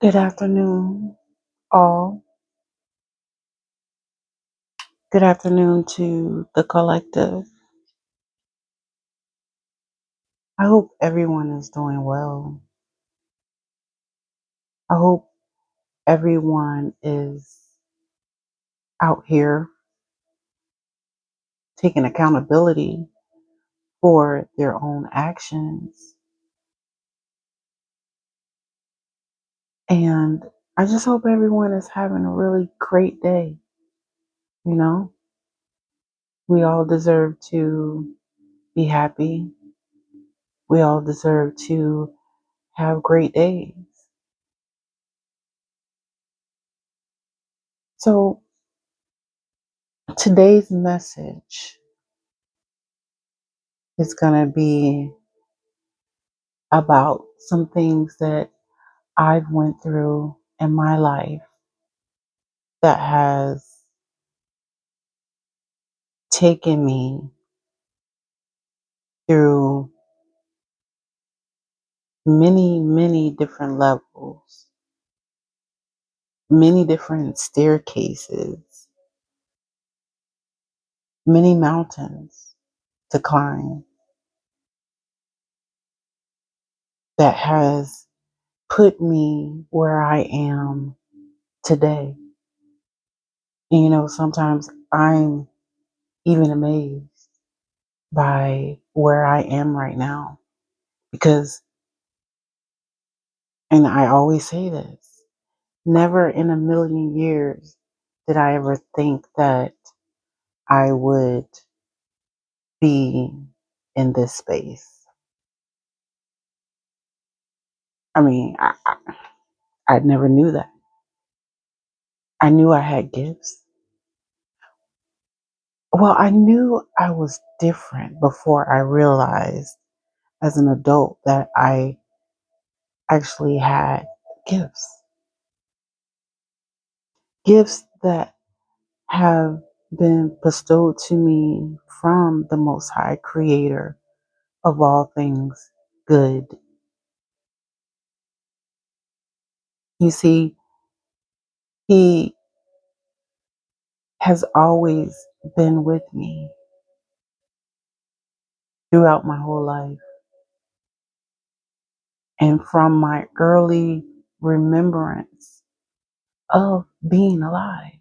Good afternoon, all. Good afternoon to the collective. I hope everyone is doing well. I hope everyone is out here taking accountability for their own actions. And I just hope everyone is having a really great day. You know, we all deserve to be happy. We all deserve to have great days. So today's message is going to be about some things that I've went through in my life that has taken me through many different levels, many different staircases, many mountains to climb that has put me where I am today. And sometimes I'm even amazed by where I am right now because, and I always say this, never in a million years did I ever think that I would be in this space. I mean, I never knew that. I knew I had gifts. Well, I knew I was different before I realized as an adult that I actually had gifts. Gifts that have been bestowed to me from the Most High Creator of all things good. You see, He has always been with me throughout my whole life. And from my early remembrance of being alive.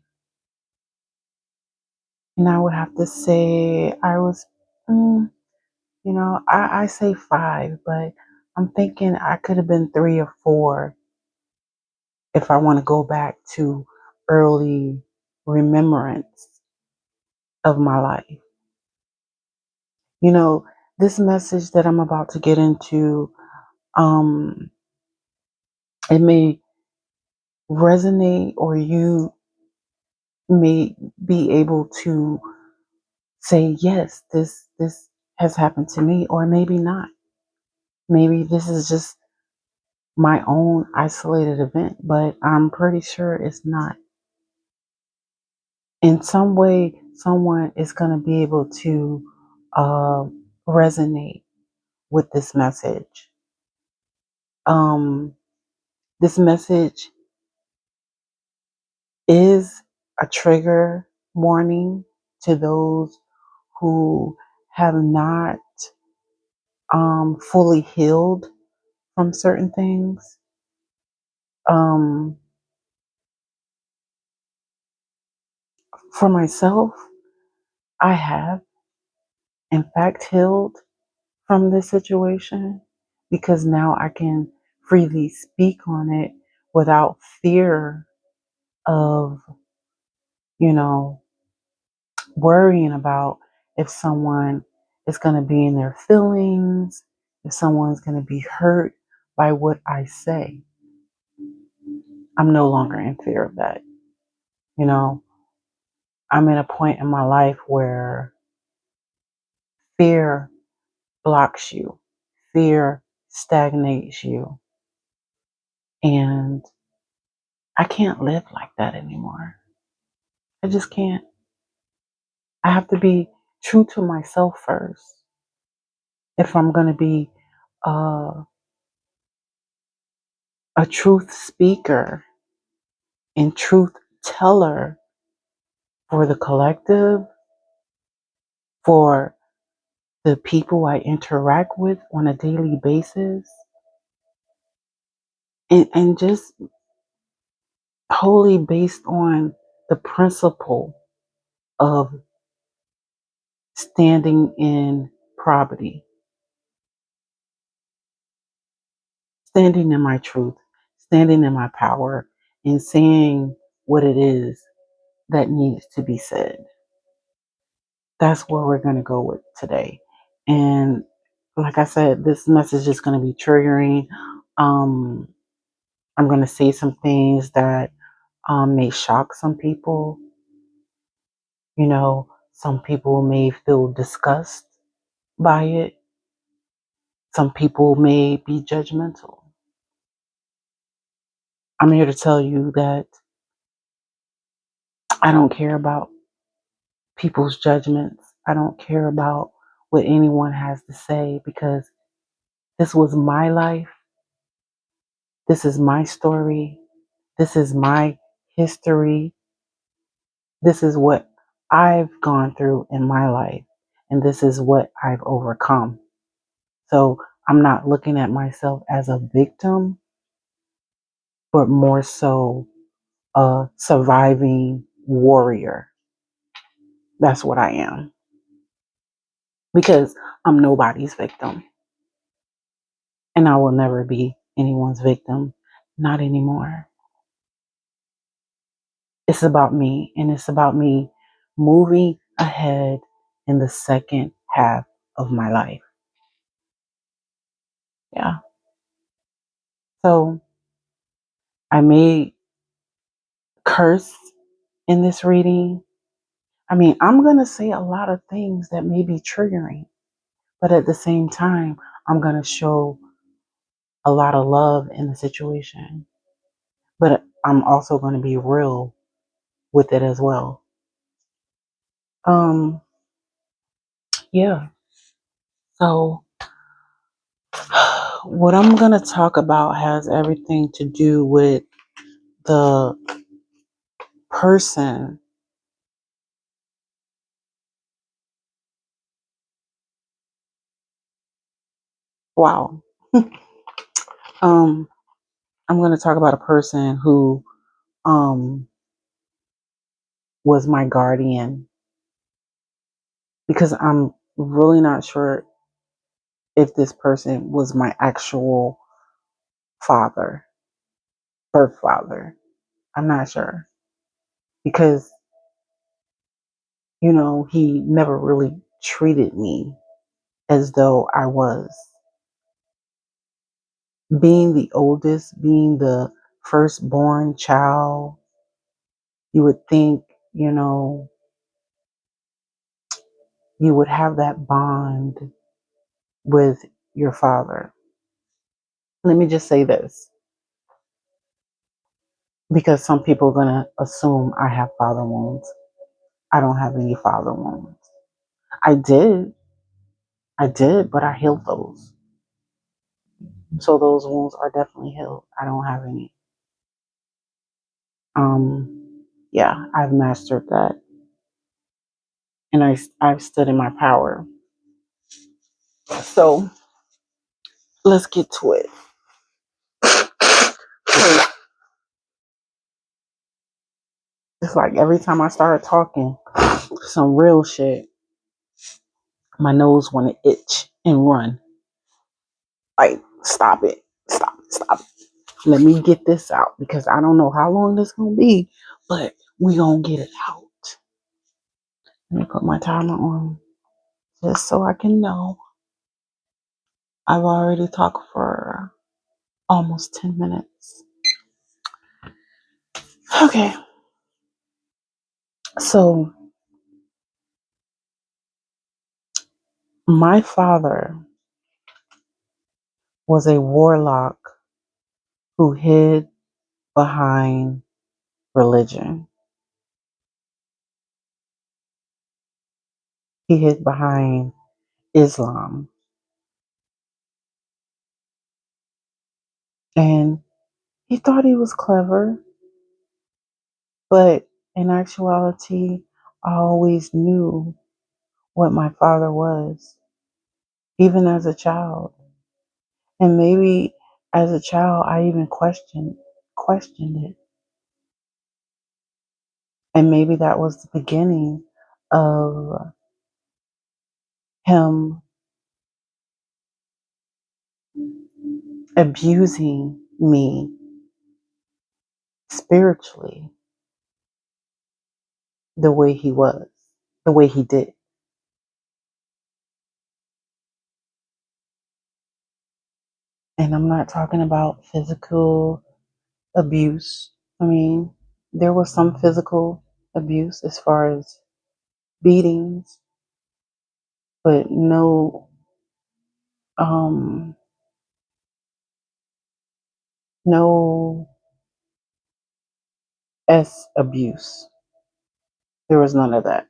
And I would have to say I was, I say 5, but I'm thinking I could have been 3 or 4 if I want to go back to early remembrance of my life. You know, this message that I'm about to get into, um, it may resonate or you may be able to say, yes, this has happened to me, or maybe not. Maybe this is just my own isolated event, but I'm pretty sure it's not. In some way, someone is going to be able to uh, resonate with this message. Um, this message is a trigger warning to those who have not fully healed from certain things. Um, for myself, I have, in fact, healed from this situation because now I can freely speak on it without fear of, you know, worrying about if someone is going to be in their feelings, if someone's going to be hurt by what I say. I'm no longer in fear of that. You know, I'm at a point in my life where fear blocks you, fear stagnates you, and I can't live like that anymore. I just can't. I have to be true to myself first if I'm going to be uh, a truth speaker and truth teller for the collective, for the people I interact with on a daily basis, and just wholly based on the principle of standing in probity, standing in my truth, standing in my power, and saying what it is that needs to be said. That's where we're going to go with today. And like I said, this message is going to be triggering. Um, I'm going to say some things that may shock some people. You know, some people may feel disgust by it. Some people may be judgmental. I'm here to tell you that I don't care about people's judgments. I don't care about what anyone has to say because this was my life. This is my story. This is my history. This is what I've gone through in my life. And this is what I've overcome. So I'm not looking at myself as a victim, but more so a surviving warrior. That's what I am. Because I'm nobody's victim. And I will never be anyone's victim. Not anymore. It's about me. And it's about me moving ahead in the second half of my life. Yeah. So I may curse in this reading. I mean, I'm going to say a lot of things that may be triggering, but at the same time, I'm going to show a lot of love in the situation. But I'm also going to be real with it as well. Yeah. So what I'm going to talk about has everything to do with the person. Wow. um, I'm going to talk about a person who um was my guardian because I'm really not sure if this person was my actual father, birth father. I'm not sure because, he never really treated me as though I was. Being the oldest, being the firstborn child, you would think, you would have that bond with your father. Let me just say this because some people are going to assume I have father wounds. I don't have any father wounds. I did, but I healed those. So those wounds are definitely healed. I don't have any. Yeah, I've mastered that, and I've stood in my power. So let's get to it. It's like every time I start talking some real shit, my nose want to itch and run. Like, stop it, stop it, stop it. Let me get this out because I don't know how long this gonna be, but we gonna get it out. Let me put my timer on just so I can know. I've already talked for almost 10 minutes. Okay, so my father was a warlock who hid behind religion. He hid behind Islam. And He thought he was clever, but in actuality, I always knew what my father was, even as a child. And maybe as a child, I even questioned it. And maybe that was the beginning of him abusing me spiritually the way he was, the way he did. And I'm not talking about physical abuse. I mean, there was some physical abuse as far as beatings, but um, no abuse. There was none of that,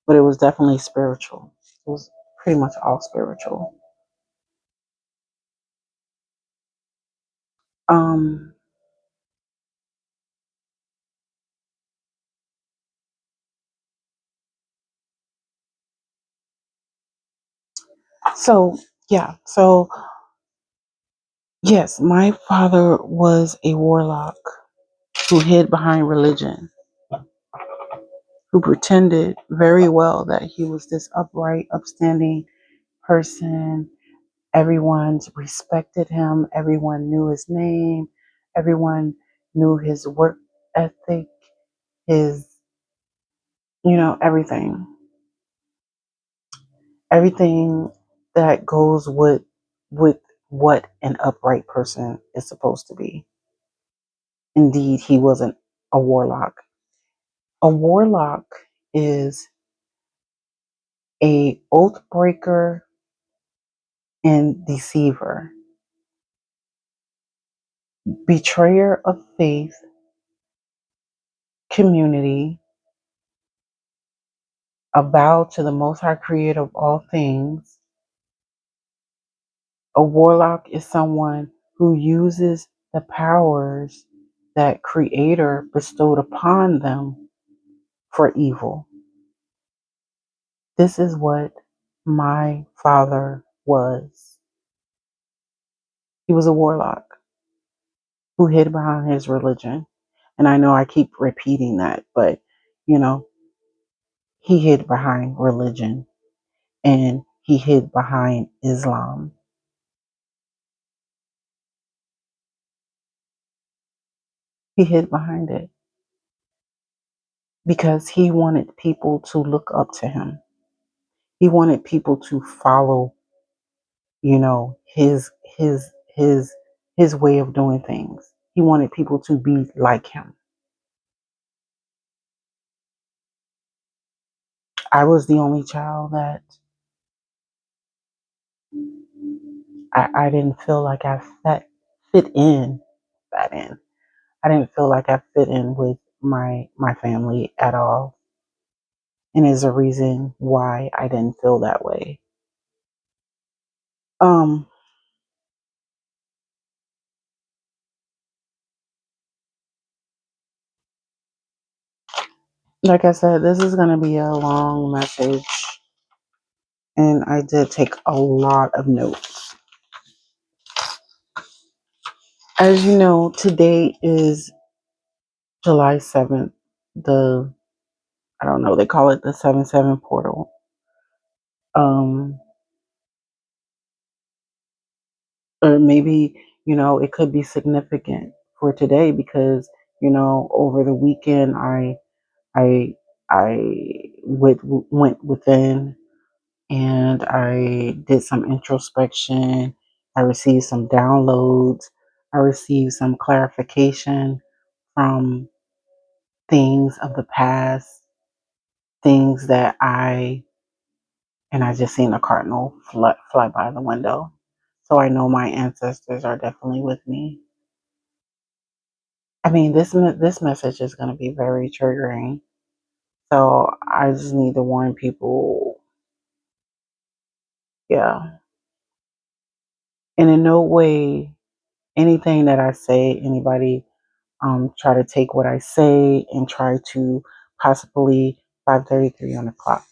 but it was definitely spiritual. It was pretty much all spiritual. Um, so yeah, so yes, my father was a warlock who hid behind religion, who pretended very well that he was this upright, upstanding person. Everyone respected him, everyone knew his name, everyone knew his work ethic, his, everything. Everything that goes with what an upright person is supposed to be. Indeed, he wasn't a warlock. A warlock is a oath breaker and deceiver, betrayer of faith, community, a vow to the Most High Creator of all things. A warlock is someone who uses the powers that Creator bestowed upon them for evil. This is what my father was. He was a warlock who hid behind his religion. And I know I keep repeating that, but you know, he hid behind religion and he hid behind Islam. He hid behind it because he wanted people to look up to him. He wanted people to follow, his way of doing things. He wanted people to be like him. I was the only child that I didn't feel like I fit in that in. I didn't feel like I fit in with my family at all. And there's a reason why I didn't feel that way. Um, like I said, this is gonna be a long message, and I did take a lot of notes. As you know, today is July 7th. I don't know, they call it the 7/7 portal. Um, or maybe, it could be significant for today because, over the weekend I went within and I did some introspection. I received some downloads. I received some clarification from things of the past, things that and I just seen a cardinal fly by the window. So I know my ancestors are definitely with me. I mean, this message is going to be very triggering. So I just need to warn people, yeah. And in no way anything that I say, anybody try to take what I say and try to possibly 5:33 on the clock,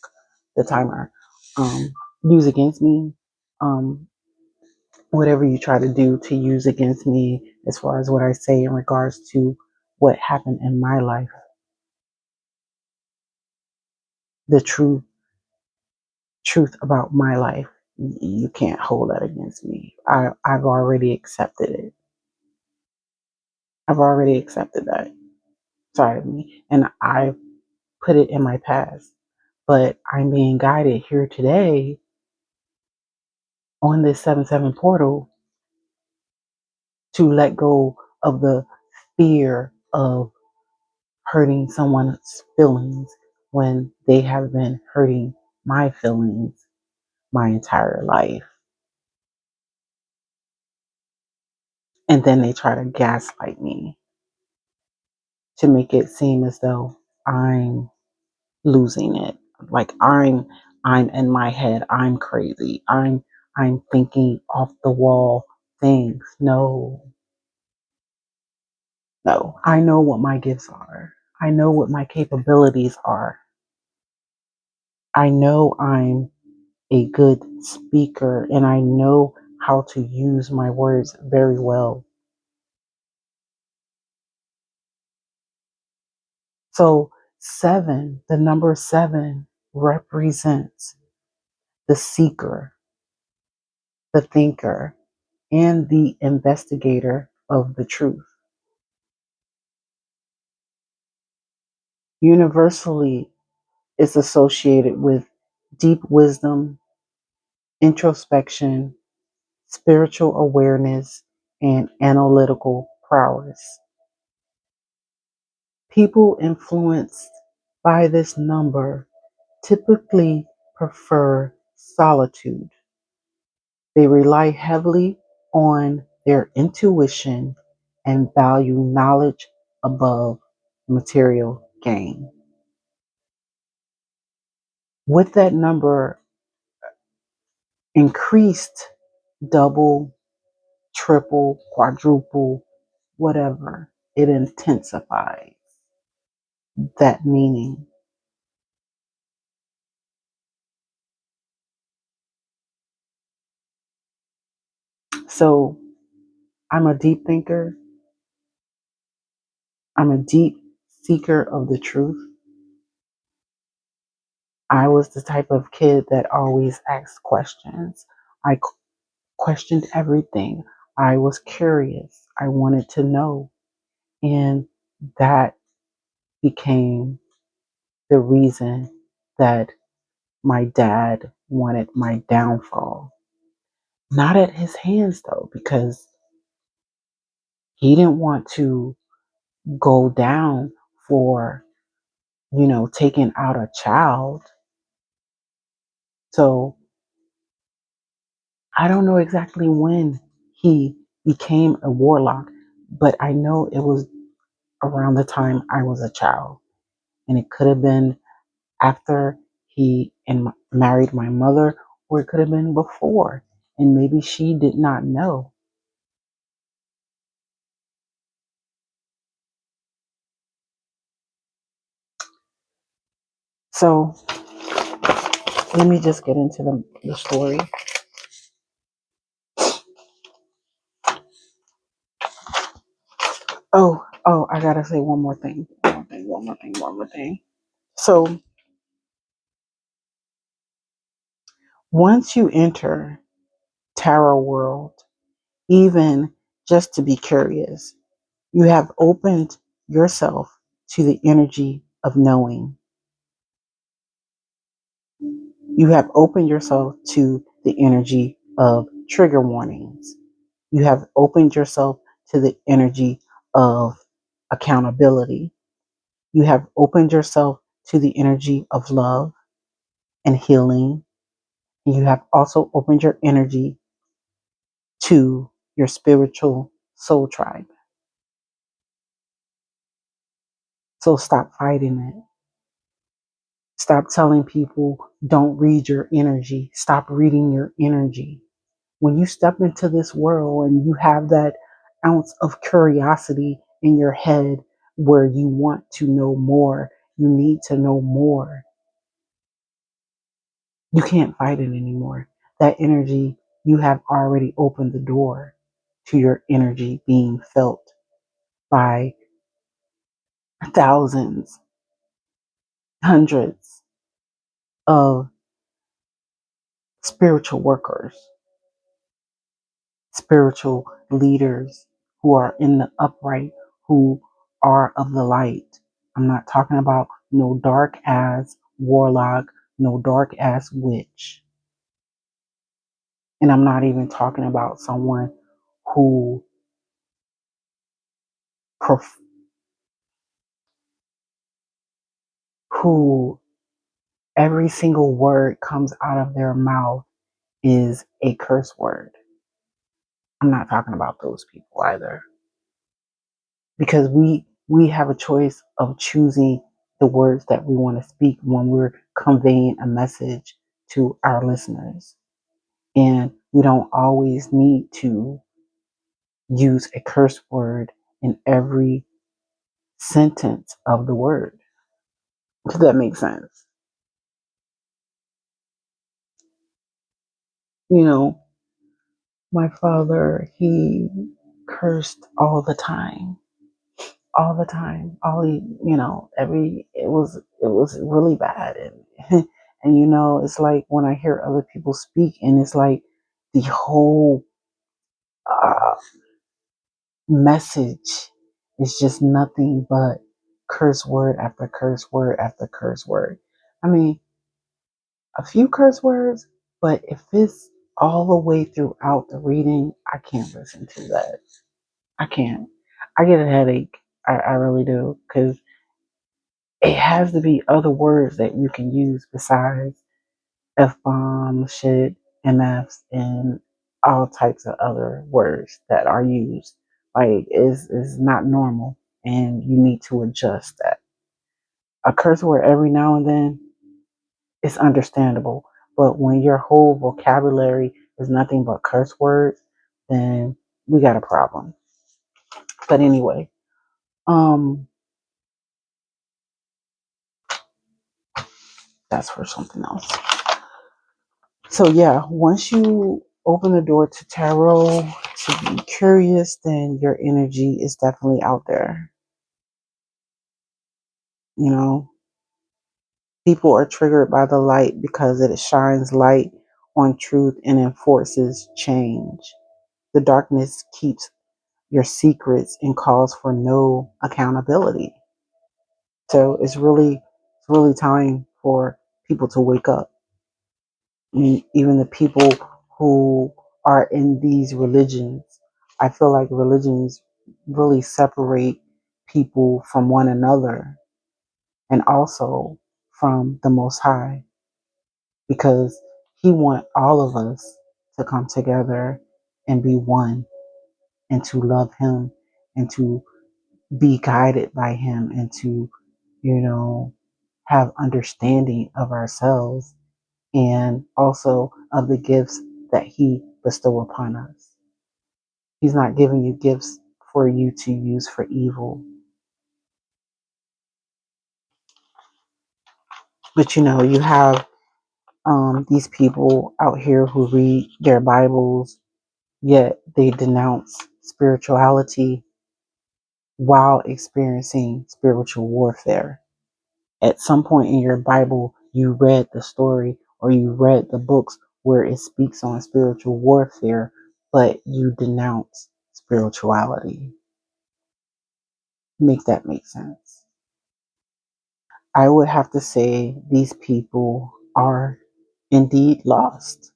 the timer, um, use against me. Um, Whatever you try to do to use against me as far as what I say in regards to what happened in my life, the truth about my life, you can't hold that against me. I've already accepted it. I've already accepted that side of me, and I put it in my past. But I'm being guided here today on this 7/7 portal to let go of the fear of hurting someone's feelings when they have been hurting my feelings my entire life. And then they try to gaslight me to make it seem as though I'm losing it. Like I'm in my head, I'm crazy. I'm thinking off the wall things. No. No. I know what my gifts are. I know what my capabilities are. I know I'm a good speaker and I know how to use my words very well. So, seven, the number seven represents the seeker, the thinker, and the investigator of the truth. Universally, it's associated with deep wisdom, introspection, spiritual awareness, and analytical prowess. People influenced by this number typically prefer solitude. They rely heavily on their intuition and value knowledge above material gain. With that number increased, double, triple, quadruple, whatever, it intensifies that meaning. So I'm a deep thinker, I'm a deep seeker of the truth. I was the type of kid that always asked questions. I questioned everything. I was curious. I wanted to know. And that became the reason that my dad wanted my downfall. Not at his hands, though, because he didn't want to go down for, taking out a child. So I don't know exactly when he became a warlock, but I know it was around the time I was a child. And it could have been after he married my mother, or it could have been before. And maybe she did not know. So let me just get into the story. I gotta say one more thing. One more thing. So once you enter tarot world, even just to be curious, you have opened yourself to the energy of knowing. You have opened yourself to the energy of trigger warnings. You have opened yourself to the energy of accountability. You have opened yourself to the energy of love and healing. And you have also opened your energy to your spiritual soul tribe. So stop fighting it. Stop telling people don't read your energy. Stop reading your energy. When you step into this world and you have that ounce of curiosity in your head where you want to know more, you need to know more, you can't fight it anymore. That energy, you have already opened the door to your energy being felt by thousands, hundreds of spiritual workers, spiritual leaders who are in the upright, who are of the light. I'm not talking about no dark ass warlock, no dark ass witch. And I'm not even talking about someone who prof- who every single word comes out of their mouth is a curse word. I'm not talking about those people either. Because we have a choice of choosing the words that we want to speak when we're conveying a message to our listeners. And we don't always need to use a curse word in every sentence of the word. Does that make sense? You know, my father, he cursed all the time, all he, every, it was really bad. And, and it's like when I hear other people speak and it's like the whole uh, message is just nothing but curse word after curse word after curse word. I mean, a few curse words, but if it's all the way throughout the reading, I can't listen to that. I can't. I get a headache. I really do. Because it has to be other words that you can use besides F bomb, shit, MFs, and all types of other words that are used. Like, is not normal. And you need to adjust that. A curse word every now and then is understandable. But when your whole vocabulary is nothing but curse words, then we got a problem. But anyway, um, that's for something else. So yeah, once you open the door to tarot to be curious, then your energy is definitely out there. You know, people are triggered by the light because it shines light on truth and enforces change. The darkness keeps your secrets and calls for no accountability. So it's really time for people to wake up. I mean, even the people who are in these religions, I feel like religions really separate people from one another and also from the Most High because He wants all of us to come together and be one and to love Him and to be guided by Him and to, you know, have understanding of ourselves and also of the gifts that He bestow upon us. He's not giving you gifts for you to use for evil. But you have these people out here who read their Bibles, yet they denounce spirituality while experiencing spiritual warfare. At some point in your Bible, you read the story or you read the books where it speaks on spiritual warfare, but you denounce spirituality. Make that make sense. I would have to say these people are indeed lost.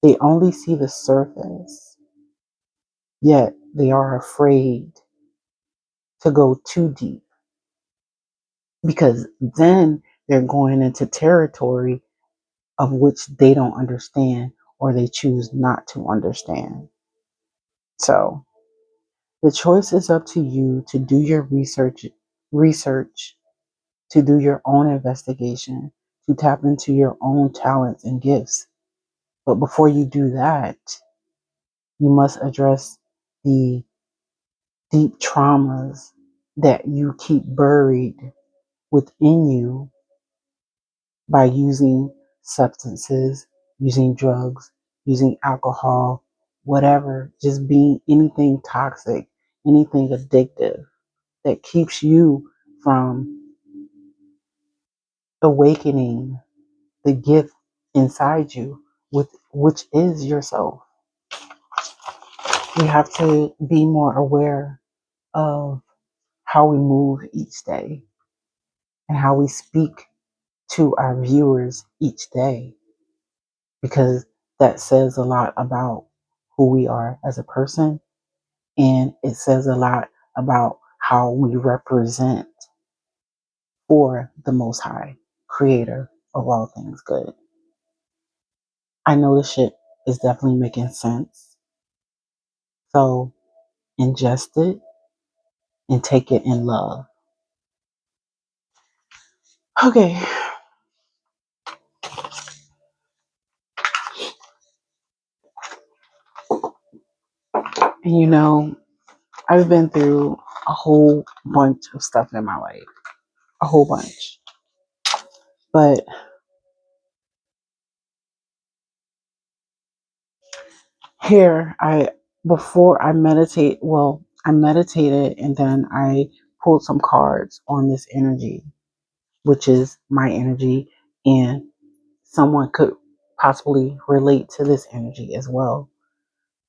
They only see the surface, yet they are afraid to go too deep because then they're going into territory of which they don't understand or they choose not to understand. So the choice is up to you to do your research, to do your own investigation, to tap into your own talents and gifts. But before you do that, you must address the deep traumas that you keep buried within you by using substances, using drugs, using alcohol, whatever, just being anything toxic, anything addictive that keeps you from awakening the gift inside you, with which is yourself. We have to be more aware of how we move each day and how we speak to our viewers each day, because that says a lot about who we are as a person, and it says a lot about how we represent for the Most High, creator of all things good. I know this shit is definitely making sense. So ingest it and take it in love. Okay. And I've been through a whole bunch of stuff in my life. A whole bunch. But here, before I meditate, well, I meditated and then I pulled some cards on this energy, which is my energy, and someone could possibly relate to this energy as well.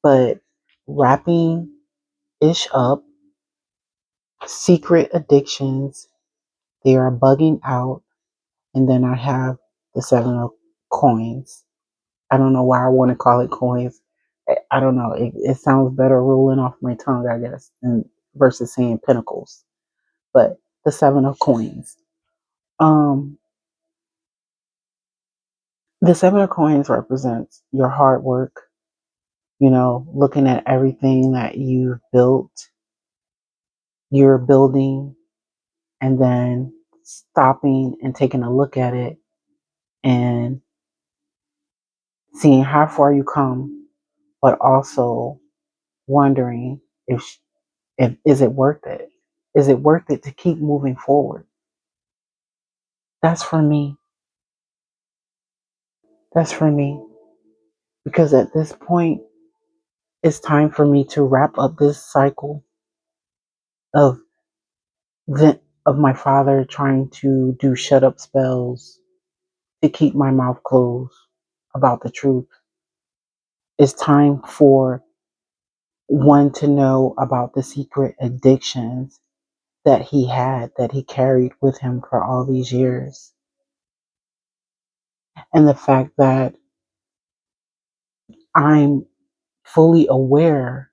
But wrapping ish up, secret addictions, they are bugging out, and then I have the seven of coins. I don't know why I want to call it coins. I don't know. It sounds better rolling off my tongue, I guess, versus saying pentacles. But the seven of coins. Um, the seven of coins represents your hard work. Looking at everything that you've built, you're building, and then stopping and taking a look at it and seeing how far you come, but also wondering if is it worth it? Is it worth it to keep moving forward? That's for me. That's for me. Because at this point, it's time for me to wrap up this cycle of of my father trying to do shut up spells to keep my mouth closed about the truth. It's time for one to know about the secret addictions that he had, that he carried with him for all these years. And the fact that I'm fully aware,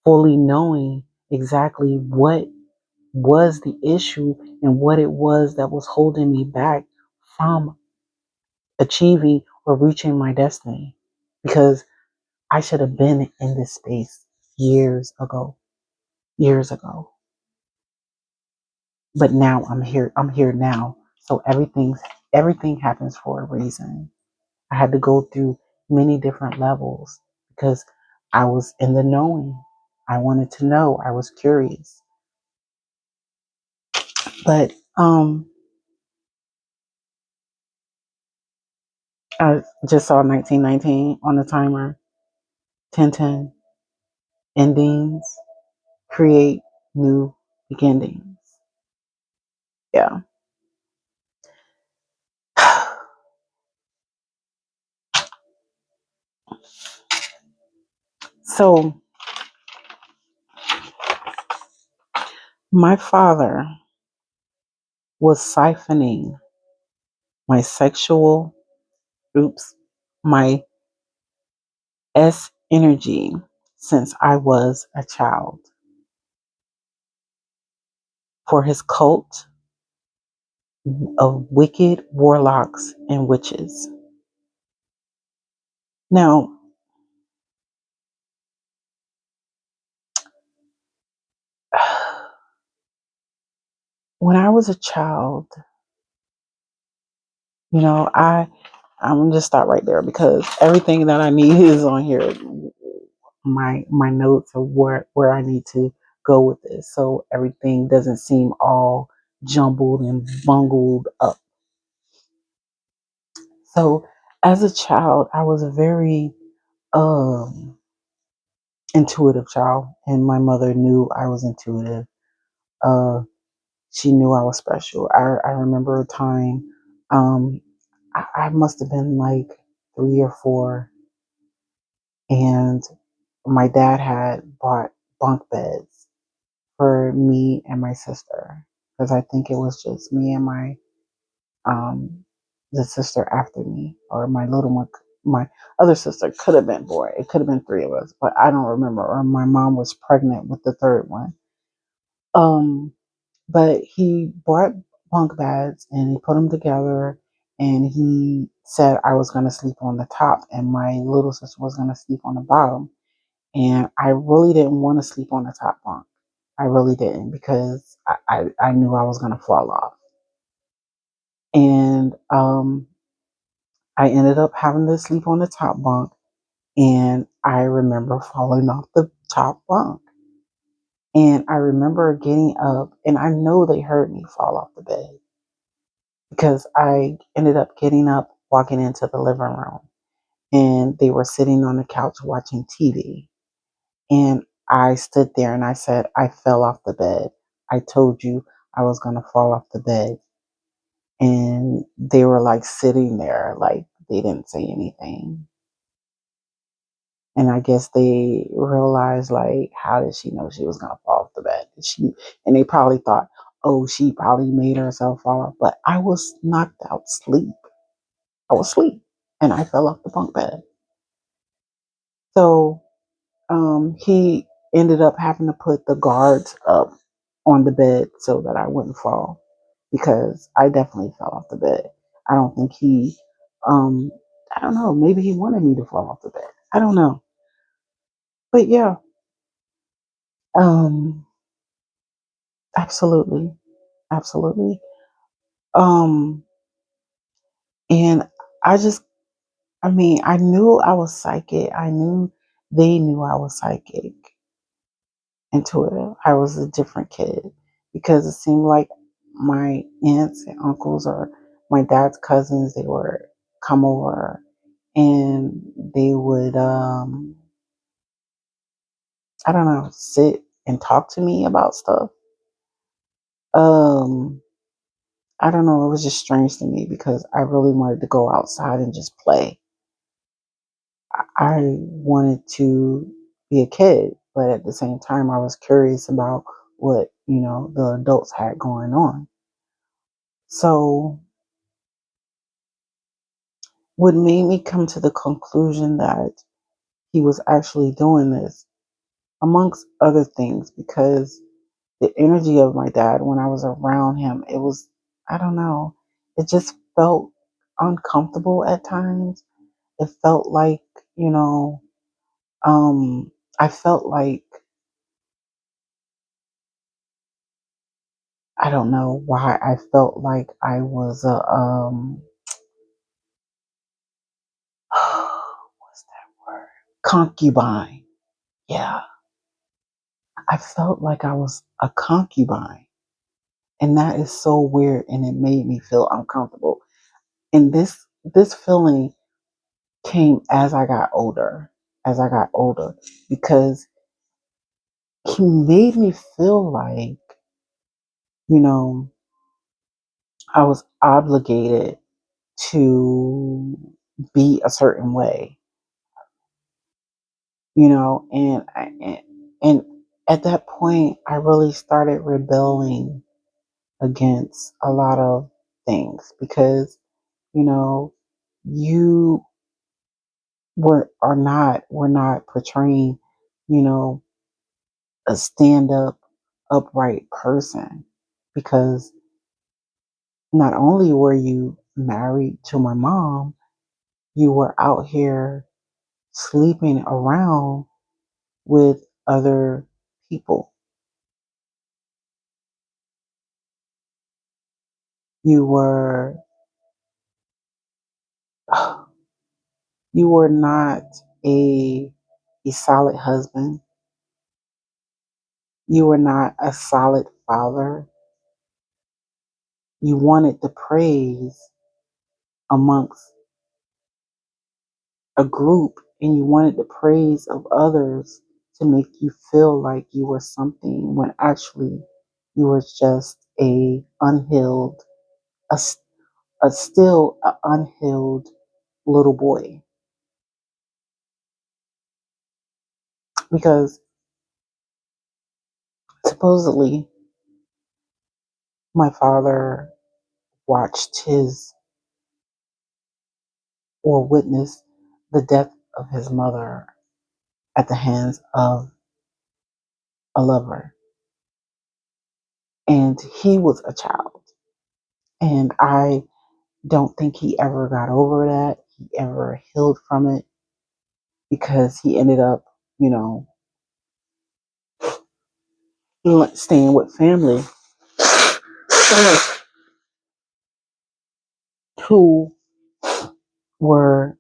fully knowing exactly what was the issue and what it was that was holding me back from achieving or reaching my destiny. Because I should have been in this space years ago, years ago. But now I'm here. I'm here now. So everything happens for a reason. I had to go through many different levels because I was in the knowing. I wanted to know. I was curious. But I just saw 1919 on the timer. 1010 endings create new beginnings. Yeah. So my father was siphoning my sexual, my S energy since I was a child for his cult of wicked warlocks and witches. Now, when I was a child, I'm gonna just stop right there because everything that I need is on here. my notes of where I need to go with this, so everything doesn't seem all jumbled and bungled up. So as a child, I was a very um intuitive child, and my mother knew I was intuitive. Uh, she knew I was special. I remember a time, um, I must have been like 3 or 4, and my dad had bought bunk beds for me and my sister, because I think it was just me and my um the sister after me, or my little one. My other sister could have been boy. It could have been 3 of us, but I don't remember. Or my mom was pregnant with the third one. Um, but he bought bunk beds and he put them together, and he said I was going to sleep on the top and my little sister was going to sleep on the bottom. And I really didn't want to sleep on the top bunk. I really didn't, because I knew I was going to fall off. And I ended up having to sleep on the top bunk. And I remember falling off the top bunk. And I remember getting up, and I know they heard me fall off the bed, because I ended up getting up, walking into the living room, and they were sitting on the couch watching TV. And I stood there and I said, I fell off the bed. I told you I was going to fall off the bed. And they were like sitting there, like they didn't say anything. And I guess they realized, like, how did she know she was going to fall off the bed? And they probably thought, oh, she probably made herself fall off. But I was knocked out sleep. I was asleep and I fell off the bunk bed. So he ended up having to put the guards up on the bed so that I wouldn't fall, because I definitely fell off the bed. I don't think um, I don't know, maybe he wanted me to fall off the bed. I don't know. But yeah, um, absolutely. Absolutely. Um, and I just, I mean, I knew I was psychic. I knew they knew I was psychic, intuitive. I was a different kid, because it seemed like my aunts and uncles, or my dad's cousins, they would come over and they would, I don't know, sit and talk to me about stuff. Um, I don't know. It was just strange to me, because I really wanted to go outside and just play. I wanted to be a kid, but at the same time, I was curious about what, the adults had going on. So, what made me come to the conclusion that he was actually doing this, amongst other things, because the energy of my dad, when I was around him, it was, I don't know, it just felt uncomfortable at times. It felt like, you know, I felt like, I don't know why, I felt like I was a, what's that word? Concubine. Yeah. I felt like I was a concubine. And that is so weird, and it made me feel uncomfortable. And this feeling came as I got older, because he made me feel like, you know, I was obligated to be a certain way, and at that point I really started rebelling against a lot of things, because, you know, you we're not portraying, you know, a stand up, upright person, because not only were you married to my mom, you were out here sleeping around with other people. You were you were not a a solid husband. You were not a solid father. You wanted the praise amongst a group, and you wanted the praise of others to make you feel like you were something when actually you were just a unhealed, a, a still a unhealed little boy. Because supposedly my father watched his or witnessed the death of his mother at the hands of a lover. And he was a child. And I don't think he ever got over that. He ever healed from it because he ended up, you know, staying with family who were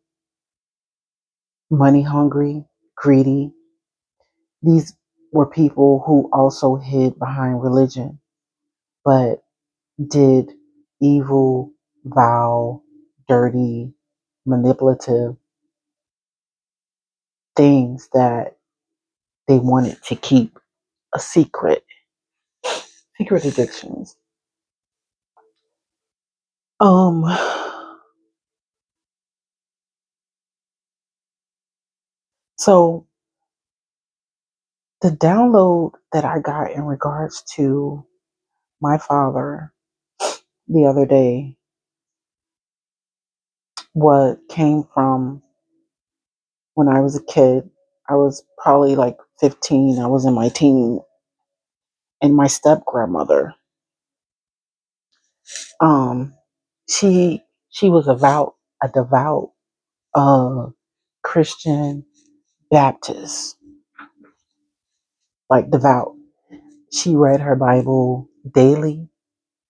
money hungry, greedy. These were people who also hid behind religion, but did evil, vile, dirty, manipulative things that they wanted to keep a secret, secret addictions. Um, so the download that I got in regards to my father the other day, what came from when I was a kid. I was probably like 15. I was in my teen, and my step grandmother, um, she she was a devout uh Christian Baptist, like devout. She read her Bible daily,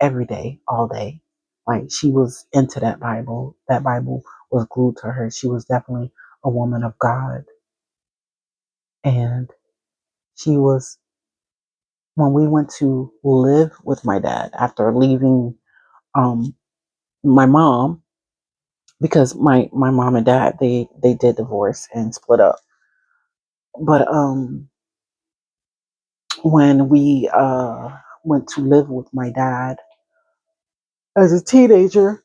every day, all day. Like she was into that Bible. That Bible was glued to her. She was definitely a woman of God. And she was, when we went to live with my dad after leaving um, my mom, because my mom and dad, they did divorce and split up. But when we went to live with my dad as a teenager,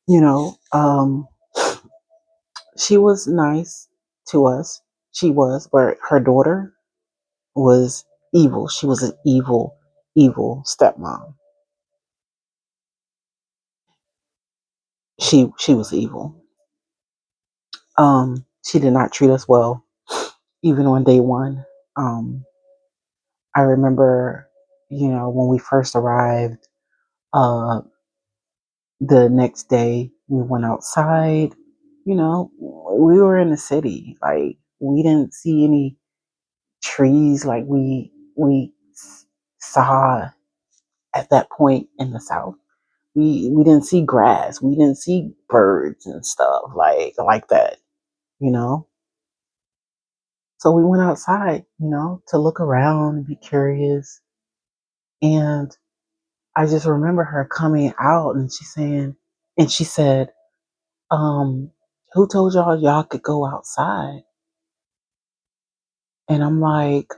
you know, she was nice to us. She was, but her daughter was evil. She was an evil, evil stepmom. She was evil. She did not treat us well, even on day one. I remember, you know, when we first arrived, uh, the next day we went outside. You know, we were in the city. Like we didn't see any trees like we saw at that point in the South. We didn't see grass. We didn't see birds and stuff like that, you know. So we went outside, you know, to look around and be curious. And I just remember her coming out and she said, who told y'all could go outside? And I'm like,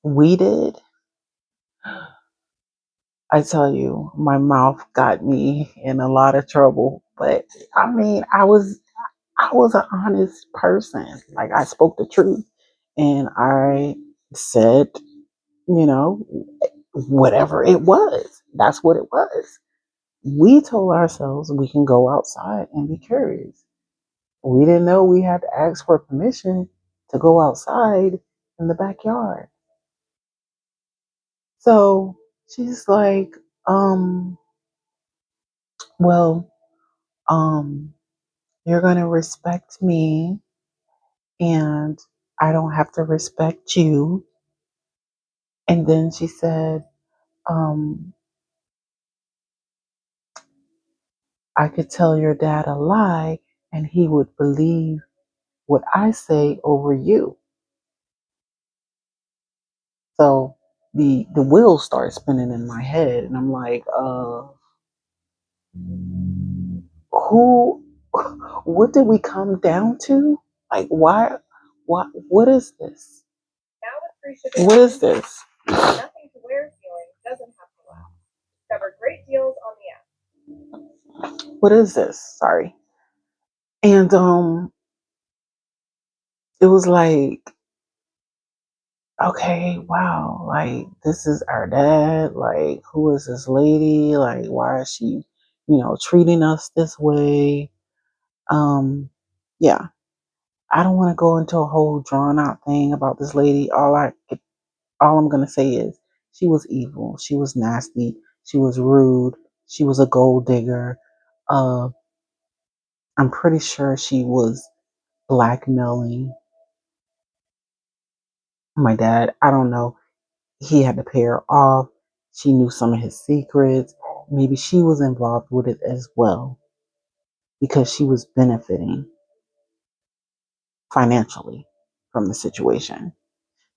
we did. I tell you, my mouth got me in a lot of trouble. But I mean, I was an honest person. Like I spoke the truth and I said, you know, whatever it was. That's what it was. We told ourselves we can go outside and be curious. We didn't know we had to ask for permission to go outside in the backyard. So she's like, um, well, um, you're going to respect me and I don't have to respect you. And then she said, um, I could tell your dad a lie and he would believe what I say over you. So the wheels start spinning in my head, and I'm like, who, what did we come down to? Like, why, what is this? What is this? Nothing to wear feeling doesn't have to last. Discover great deals on the app. What is this? Sorry. And it was like, okay, wow, like this is our dad. Like, who is this lady? Like, why is she, treating us this way? Yeah, I don't want to go into a whole drawn out thing about this lady. All I'm gonna say is she was evil. She was nasty. She was rude. She was a gold digger. Uh, I'm pretty sure she was blackmailing my dad. I don't know. He had to pay her off. She knew some of his secrets. Maybe she was involved with it as well because she was benefiting financially from the situation.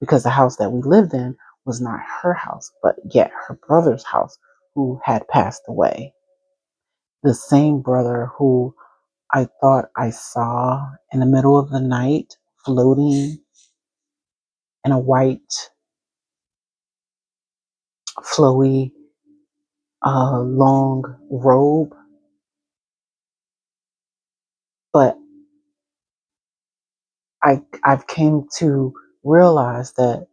Because the house that we lived in was not her house, but yet her brother's house, who had passed away. The same brother who I thought I saw in the middle of the night floating in a white, flowy, long robe. But I've came to realize that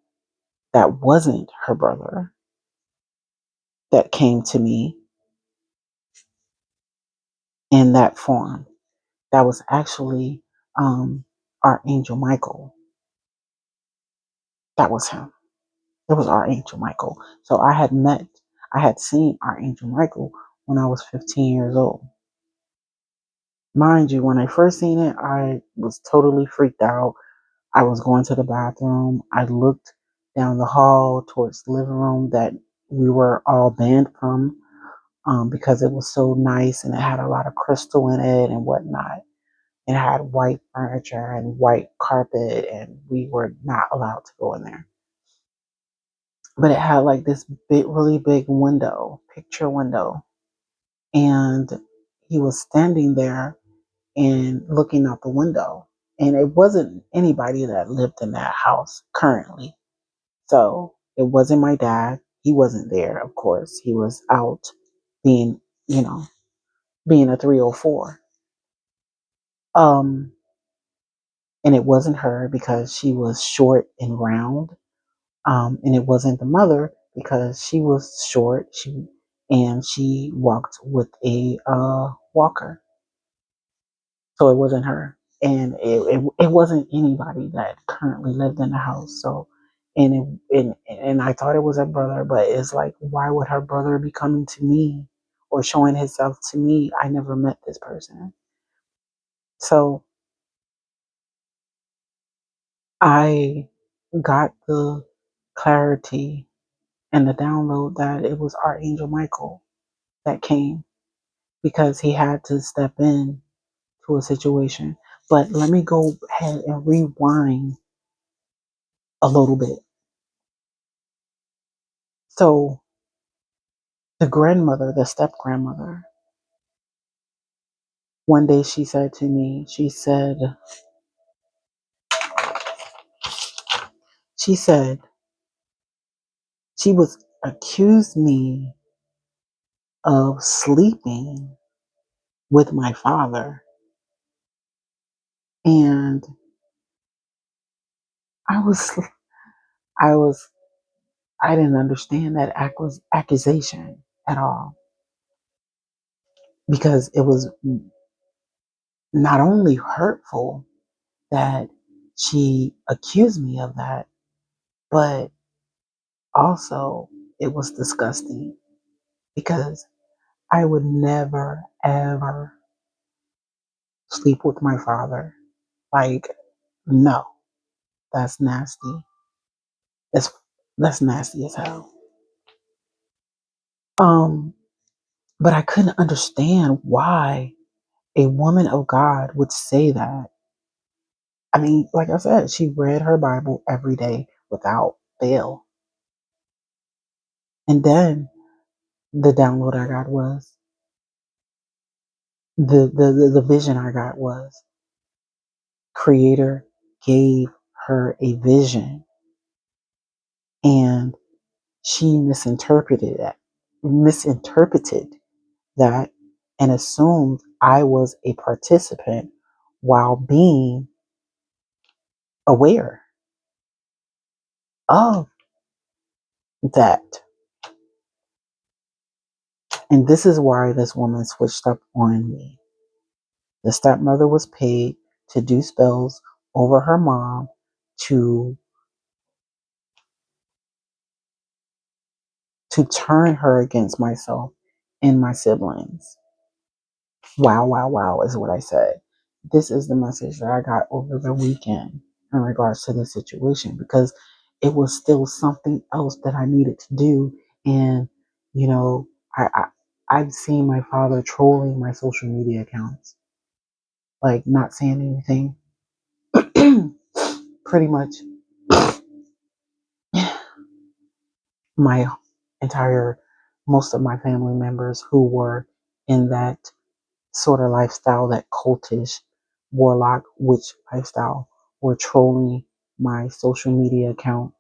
that wasn't her brother that came to me in that form. That was actually Archangel Michael. That was him. It was Archangel Michael. So I had seen Archangel Michael when I was 15 years old. Mind you, when I first seen it, I was totally freaked out. I was going to the bathroom. I looked down the hall towards the living room that we were all banned from, because it was so nice and it had a lot of crystal in it and whatnot. It had white furniture and white carpet, and we were not allowed to go in there. But it had like this big, really big window, picture window, and he was standing there and looking out the window. And it wasn't anybody that lived in that house currently. So it wasn't my dad. He wasn't there, of course. He was out being, you know, being a 304. Um, and it wasn't her because she was short and round. And it wasn't the mother because she was short. She walked with a walker. So it wasn't her, and it wasn't anybody that currently lived in the house. So, and I thought it was her brother, but it's like, why would her brother be coming to me or showing himself to me? I never met this person, so I got the clarity and the download that it was Archangel Michael that came because he had to step in to a situation. But let me go ahead and rewind a little bit. So the grandmother, the step grandmother, one day she said to me, she said, she was accused me of sleeping with my father. And I was, I was, I didn't understand that accusation at all because it was not only hurtful that she accused me of that, but also it was disgusting because I would never, ever sleep with my father. Like, no, that's nasty. That's that's nasty as hell. Um, but I couldn't understand why a woman of God would say that. I mean, like I said, she read her Bible every day without fail. And then the download I got was the vision I got was Creator gave her a vision, and she misinterpreted that and assumed I was a participant while being aware of that. And this is why this woman switched up on me. The stepmother was paid to do spells over her mom to turn her against myself and my siblings. Wow, wow, wow is what I said. This is the message that I got over the weekend in regards to the situation, because it was still something else that I needed to do. And, you know, I've seen my father trolling my social media accounts, like not saying anything. Pretty much my entire, most of my family members who were in that sort of lifestyle, that cultish warlock witch lifestyle, were trolling my social media account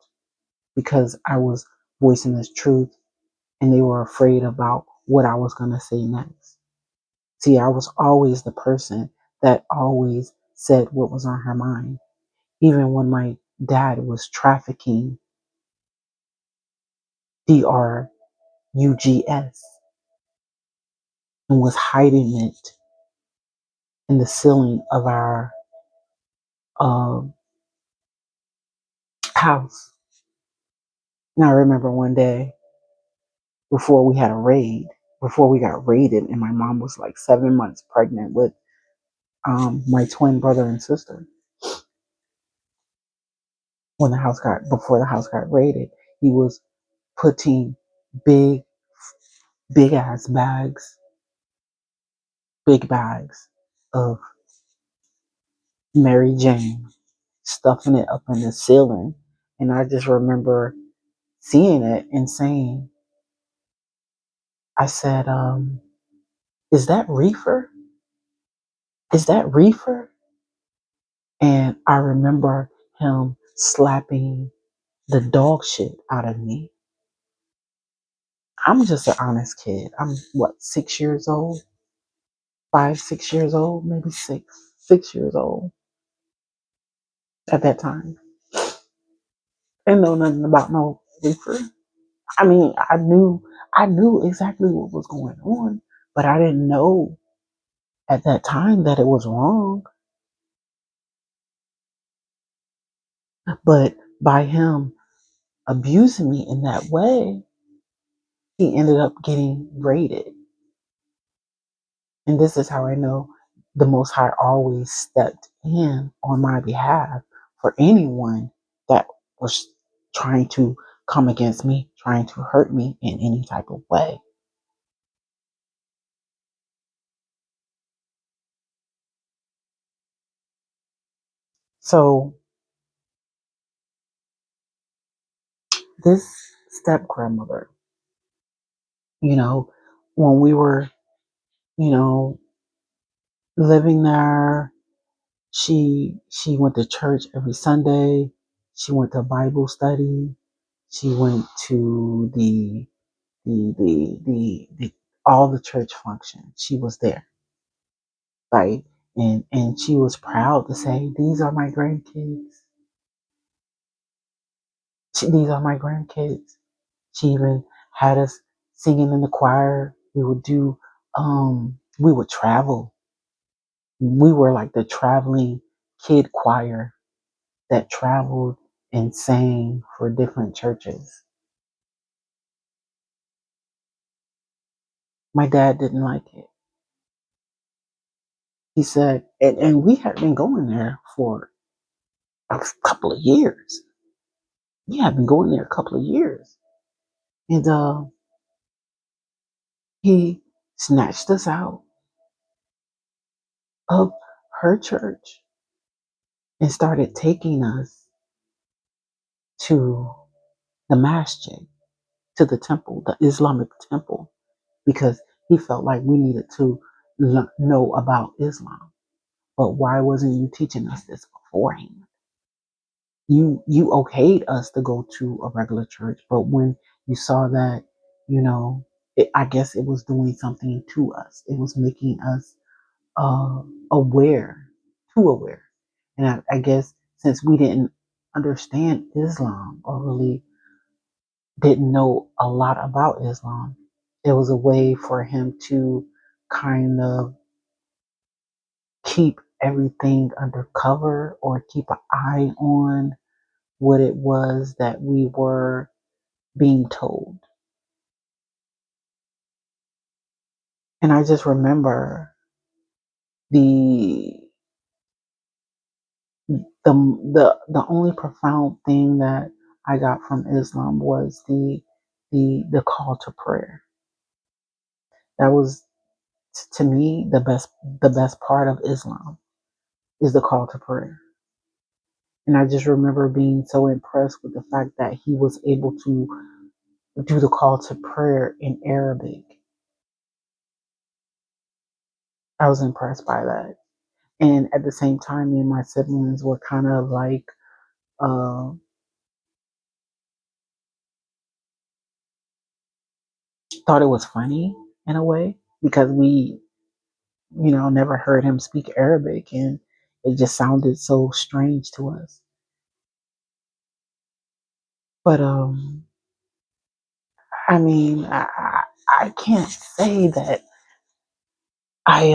because I was voicing this truth, and they were afraid about what I was going to say next. See, I was always the person that always said what was on her mind. Even when my dad was trafficking drugs and was hiding it in the ceiling of our um, house. Now, I remember one day before we had a raid, before we got raided, and my mom was like 7 months pregnant with my twin brother and sister. Before the house got raided, he was putting big, big ass bags, big bags of Mary Jane, stuffing it up in the ceiling. And I just remember seeing it and saying, I said, is that reefer? Is that reefer? And I remember him slapping the dog shit out of me. I'm just an honest kid. I'm what, 6 years old? 5, 6 years old, maybe 6 years old at that time. Didn't know nothing about no reefer. I mean, I knew exactly what was going on, but I didn't know at that time that it was wrong. But by him abusing me in that way, he ended up getting raided. And this is how I know the Most High always stepped in on my behalf for anyone that was trying to come against me, trying to hurt me in any type of way. So this step grandmother, you know, when we were, you know, living there, she went to church every Sunday. She went to Bible study. She went to the all the church functions. She was there, right? And she was proud to say, "These are my grandkids. These are my grandkids." She even had us singing in the choir. We would travel. We were like the traveling kid choir that traveled and sang for different churches. My dad didn't like it. He said, and we had been going there for a couple of years. We had been going there a couple of years. And he snatched us out of her church and started taking us to the masjid, to the temple, the Islamic temple, because he felt like we needed to know about Islam. But why wasn't you teaching us this beforehand? You okayed us to go to a regular church, but when you saw that, you know, I guess it was doing something to us. It was making us aware, too aware. And I guess since we didn't understand Islam or really didn't know a lot about Islam, it was a way for him to kind of keep everything under cover or keep an eye on what it was that we were being told. And I just remember the the only profound thing that I got from Islam was the call to prayer. That was to me the best part of Islam is the call to prayer. And I just remember being so impressed with the fact that he was able to do the call to prayer in Arabic. I was impressed by that. And at the same time, me and my siblings were kind of like, uh, thought it was funny in a way because we, never heard him speak Arabic and it just sounded so strange to us. But, I mean, I can't say that I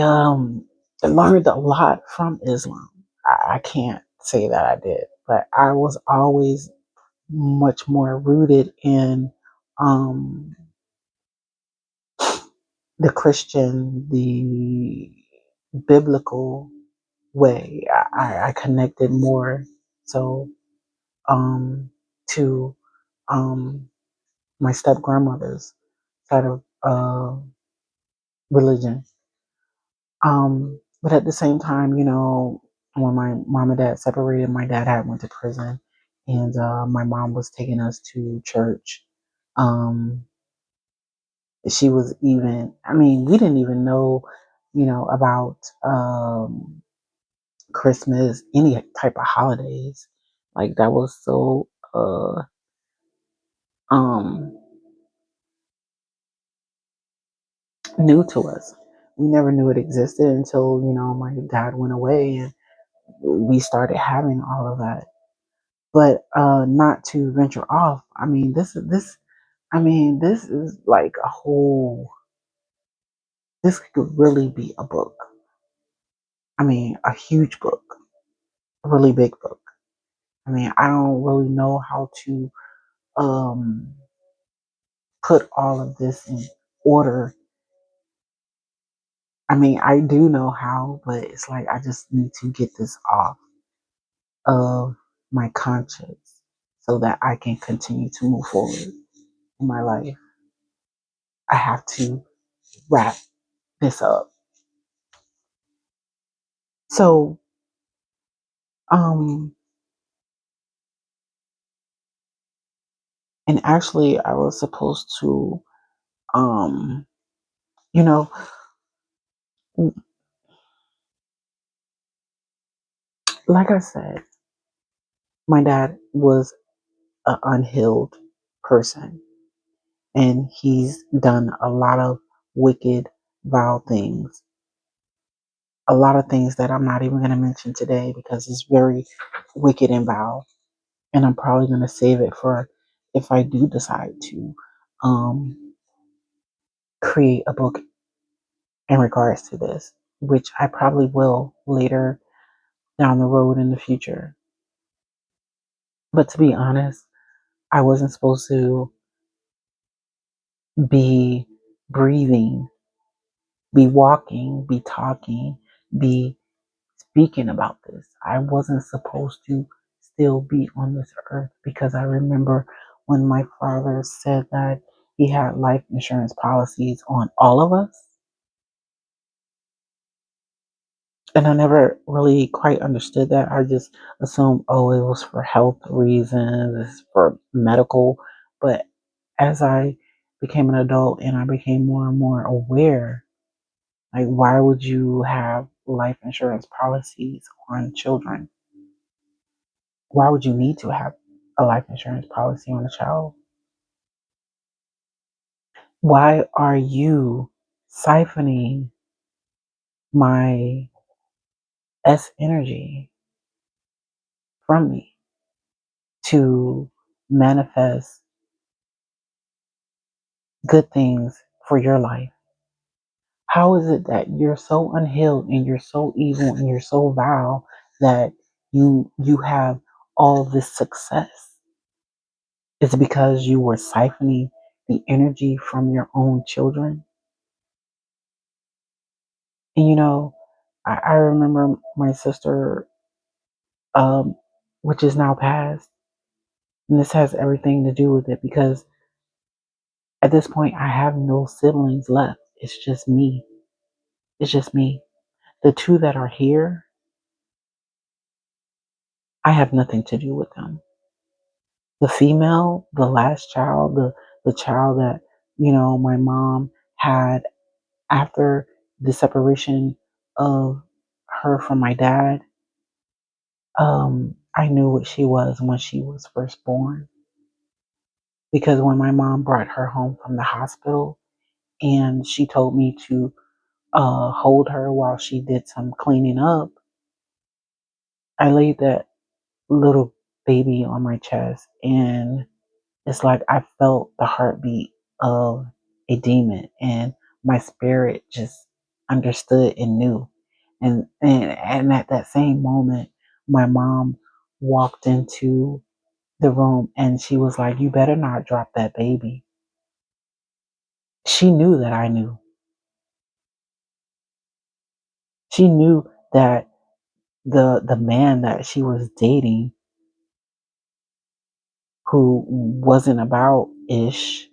learned a lot from Islam. I can't say that I did, but I was always much more rooted in um, the Christian, the biblical way. I connected more so um, to um, my step grandmother's side of religion. But at the same time, when my mom and dad separated, my dad had went to prison, and my mom was taking us to church. Um, she was even, I mean, we didn't even know, about Christmas, any type of holidays. Like that was so um new to us. We never knew it existed until, my dad went away and we started having all of that. But not to venture off, I mean, this is like a whole, this could really be a book. I mean, a huge book, a really big book. I mean, I don't really know how to um put all of this in order. I mean, I do know how, but it's like I just need to get this off of my conscience so that I can continue to move forward in my life. I have to wrap this up. So, um, and actually, I was supposed to, um, you know, like I said, my dad was an unhealed person and he's done a lot of wicked, vile things. A lot of things that I'm not even going to mention today because it's very wicked and vile. And I'm probably going to save it for if I do decide to um, create a book in regards to this, which I probably will later down the road in the future. But to be honest, I wasn't supposed to be breathing, be walking, be talking, be speaking about this. I wasn't supposed to still be on this earth because I remember when my father said that he had life insurance policies on all of us. And I never really quite understood that. I just assumed, oh, it was for health reasons, it's for medical. But as I became an adult and I became more and more aware, like, why would you have life insurance policies on children? Why would you need to have a life insurance policy on a child? Why are you siphoning my S energy from me to manifest good things for your life? How is it that you're so unhealed and you're so evil and you're so vile that you have all this success? It's because you were siphoning the energy from your own children. And I remember my sister, um, which is now passed, and this has everything to do with it because at this point I have no siblings left. It's just me. It's just me. The two that are here, I have nothing to do with them. The female, the last child, the child that, my mom had after the separation of her from my dad, I knew what she was when she was first born. Because when my mom brought her home from the hospital and she told me to hold her while she did some cleaning up, I laid that little baby on my chest, and it's like I felt the heartbeat of a demon, and my spirit just understood and knew. And at that same moment, my mom walked into the room and she was like, "You better not drop that baby." She knew that I knew. She knew that the man that she was dating, who wasn't about ish,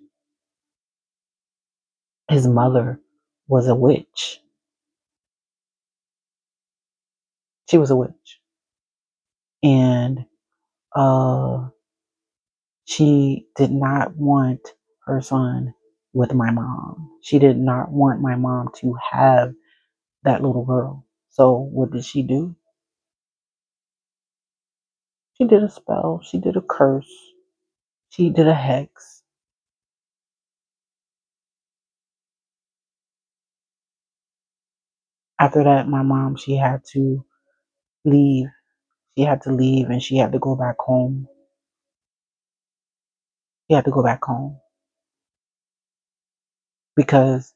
his mother was a witch. She was a witch. And uh she did not want her son with my mom. She did not want my mom to have that little girl. So what did she do? She did a spell. She did a curse. She did a hex. After that, my mom, she had to leave. She had to leave and she had to go back home. She had to go back home because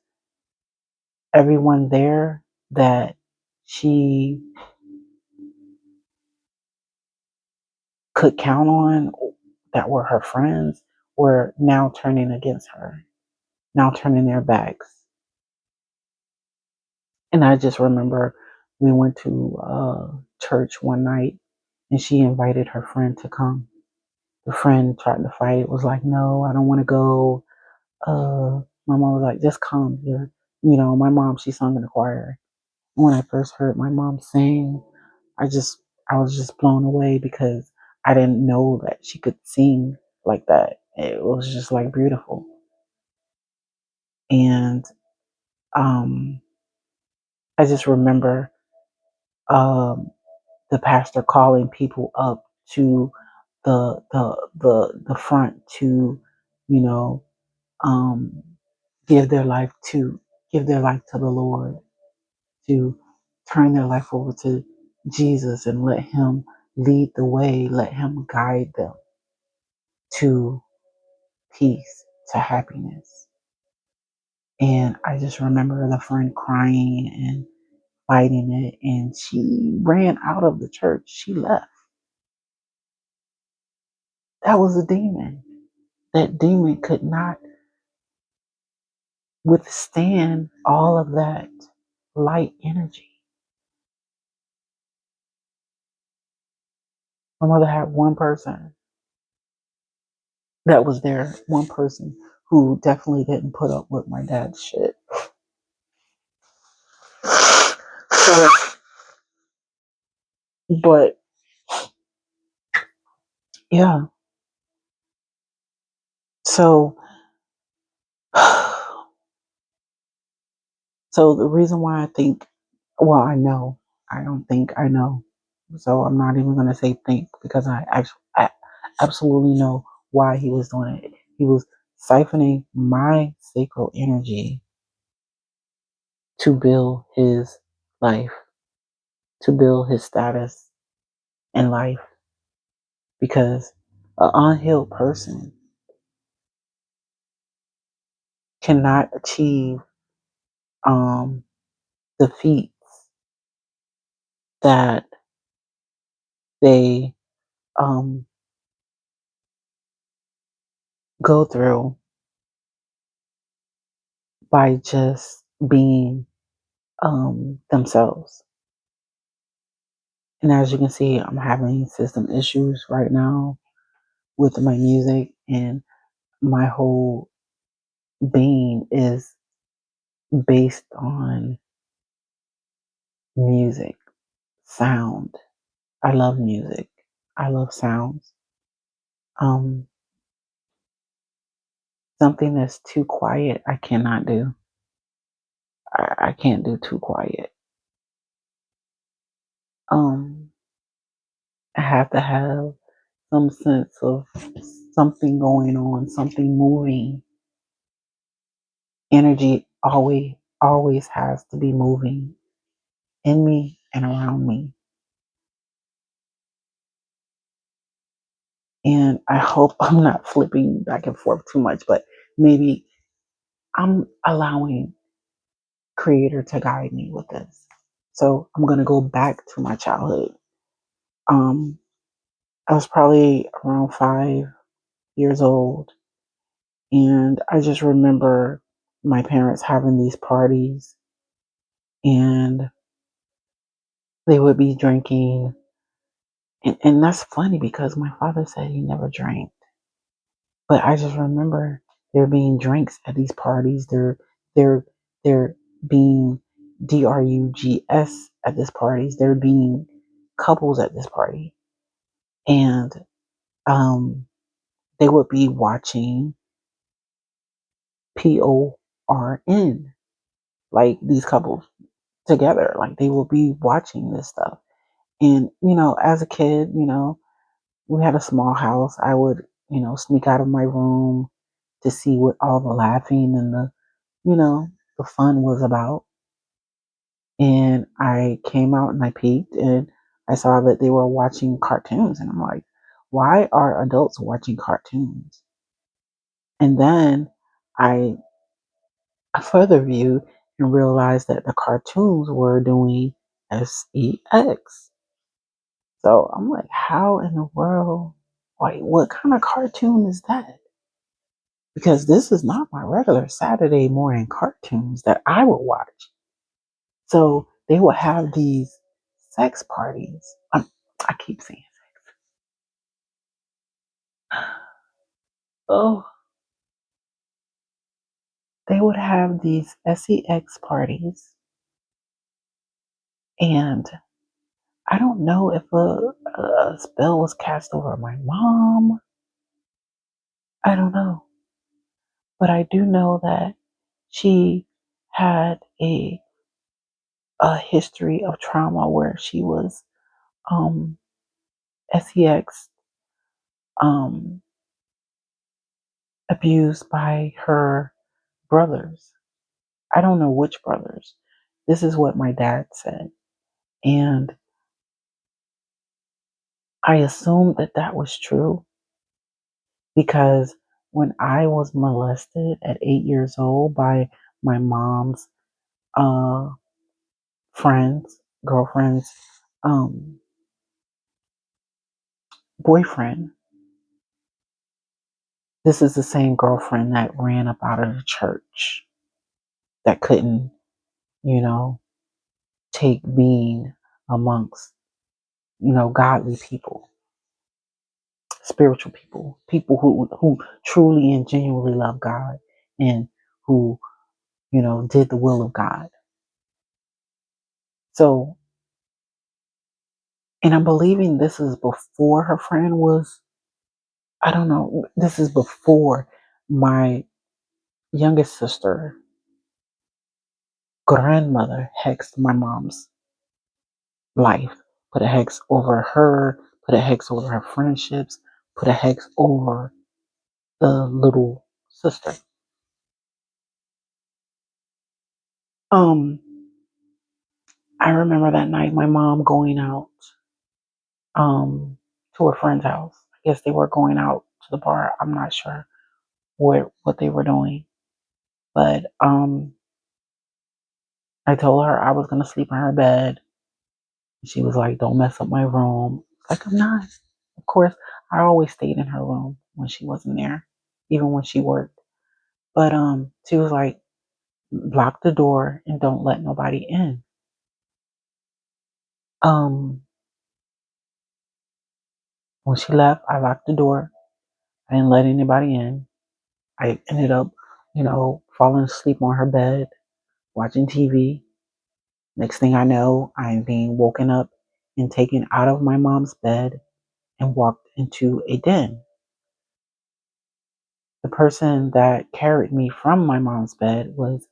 everyone there that she could count on, that were her friends, were now turning against her, now turning their backs. And I just remember we went to church one night and she invited her friend to come. The friend tried to fight. It was like, no, I don't want to go. My mom was like, just come here. My mom, she sung in the choir. When I first heard my mom sing, I just I was just blown away because I didn't know that she could sing like that. It was just like beautiful. And um I just remember um the pastor calling people up to the front to, you know, um give their life to give their life to the Lord, to turn their life over to Jesus and let him lead the way, let him guide them to peace, to happiness. And I just remember the friend crying and fighting it, and she ran out of the church. She left. That was a demon. That demon could not withstand all of that light energy. My mother had one person that was there, one person who definitely didn't put up with my dad's shit. But yeah, so so the reason why I think, well, I know, I don't think I know. So I'm not even going to say think because I absolutely know why he was doing it. He was siphoning my sacral energy to build his life, to build his status in life. Because an unhealed person cannot achieve um, the feats that they um, go through by just being themselves. And as you can see, I'm having system issues right now with my music, and my whole being is based on music, sound. I love music. I love sounds. Um, Something that's too quiet, I cannot do. I can't do too quiet. Um, I have to have some sense of something going on, something moving. Energy always has to be moving in me and around me. And I hope I'm not flipping back and forth too much, but maybe I'm allowing Creator to guide me with this. So I'm gonna go back to my childhood. Um, I was probably around 5 years old, and I just remember my parents having these parties, and they would be drinking. And that's funny because my father said he never drank. But I just remember there being drinks at these parties. There there being drugs at this parties. There being couples at this party. And um they would be watching porn, like these couples together. Like they will be watching this stuff. And, as a kid, we had a small house. I would, sneak out of my room to see what all the laughing and the fun was about. And I came out and I peeked and I saw that they were watching cartoons. And I'm like, why are adults watching cartoons? And then I further viewed and realized that the cartoons were doing sex. So I'm like, how in the world? Like, what kind of cartoon is that? Because this is not my regular Saturday morning cartoons that I would watch. So they would have these sex parties. I keep saying, oh, they would have these sex parties. And I don't know if a spell was cast over my mom. I don't know. But I do know that she had a history of trauma where she was um, sex um, abused by her brothers. I don't know which brothers. This is what my dad said. And I assumed that that was true because when I was molested at 8 years old by my mom's uh, friends, girlfriends, um, boyfriend, this is the same girlfriend that ran up out of the church that couldn't, you know, take being amongst, godly people, spiritual people, people who truly and genuinely love God and who, did the will of God. So And I'm believing this is before her friend was, I don't know, this is before my youngest sister grandmother hexed my mom's life, put a hex over her, put a hex over her friendships, put a hex over the little sister. Um, I remember that night my mom going out um to a friend's house. I guess they were going out to the bar. I'm not sure what they were doing. But I told her I was gonna sleep in her bed. She was like, "Don't mess up my room." Like, I'm not. Of course, I always stayed in her room when she wasn't there, even when she worked. But she was like, "Lock the door and don't let nobody in." Um, when she left, I locked the door. I didn't let anybody in. I ended up, falling asleep on her bed, watching TV. Next thing I know, I'm being woken up and taken out of my mom's bed and walked into a den. The person that carried me from my mom's bed was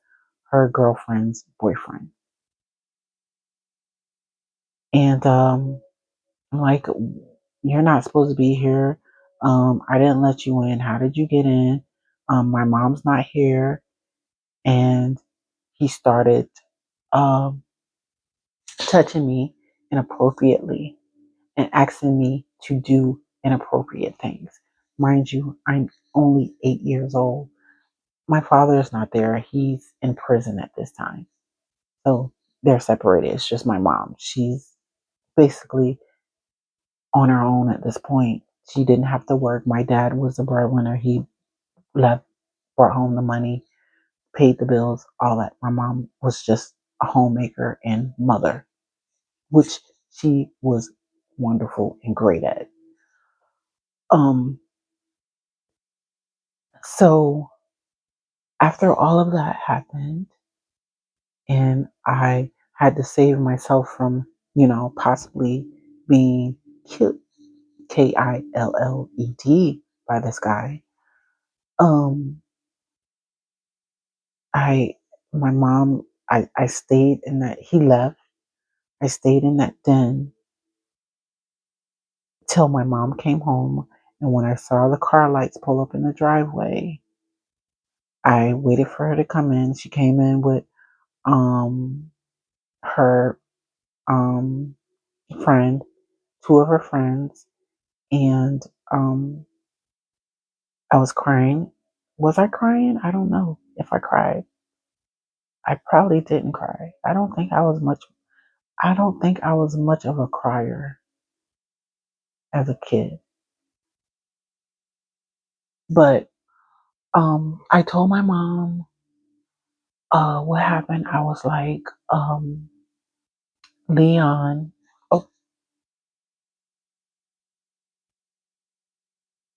her girlfriend's boyfriend. And I'm like, "You're not supposed to be here. I didn't let you in. How did you get in? My mom's not here." And he started um, touching me inappropriately and asking me to do inappropriate things. Mind you, I'm only 8 years old. My father is not there. He's in prison at this time. So they're separated. It's just my mom. She's basically on her own at this point. She didn't have to work. My dad was the breadwinner. He left, brought home the money, paid the bills, all that. My mom was just a homemaker and mother, which she was wonderful and great at. Um, so after all of that happened, and I had to save myself from, possibly being killed, Killed by this guy. Um, I, my mom, I stayed in that, he left. I stayed in that den till my mom came home. And when I saw the car lights pull up in the driveway, I waited for her to come in. She came in with um her um friend, two of her friends, and I was crying. Was I crying? I don't know if I cried. I probably didn't cry. I don't think I was much of a crier as a kid. But I told my mom what happened. I was like, Leon, oh,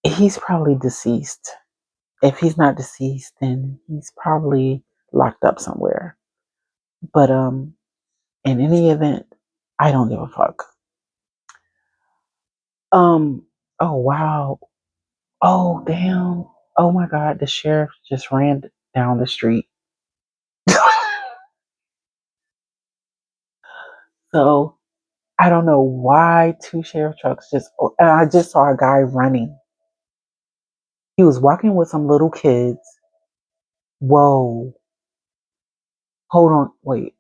he's probably deceased. If he's not deceased, then he's probably locked up somewhere. But in any event, I don't give a fuck. Oh wow. Oh damn. Oh my god, the sheriff just ran down the street. So I don't know why two sheriff trucks just, and I just saw a guy running. He was walking with some little kids. Whoa. Hold on. Wait.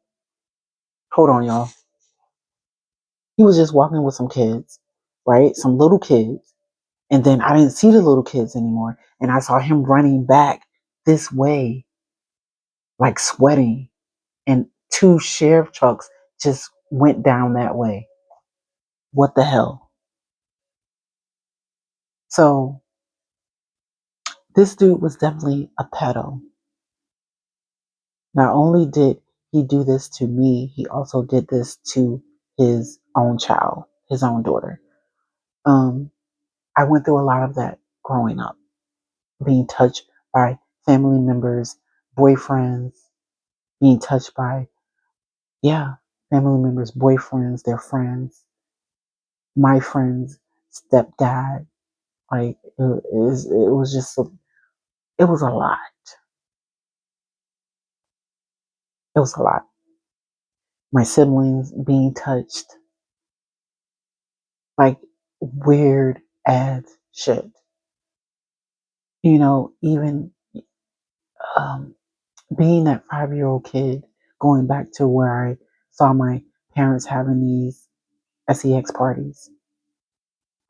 Hold on, y'all. He was just walking with some kids, right? Some little kids. And then I didn't see the little kids anymore. And I saw him running back this way, like sweating. And two sheriff trucks just went down that way. What the hell? So this dude was definitely a pedo. Not only did he do this to me, he also did this to his own child, his own daughter. Um, I went through a lot of that growing up, being touched by family members, boyfriends, being touched by, yeah, family members, boyfriends, their friends. my friend's stepdad. Like it was just it was a lot. It was a lot. My siblings being touched, like weird ass shit. Even um, being that 5-year-old kid, going back to where I saw my parents having these sex parties.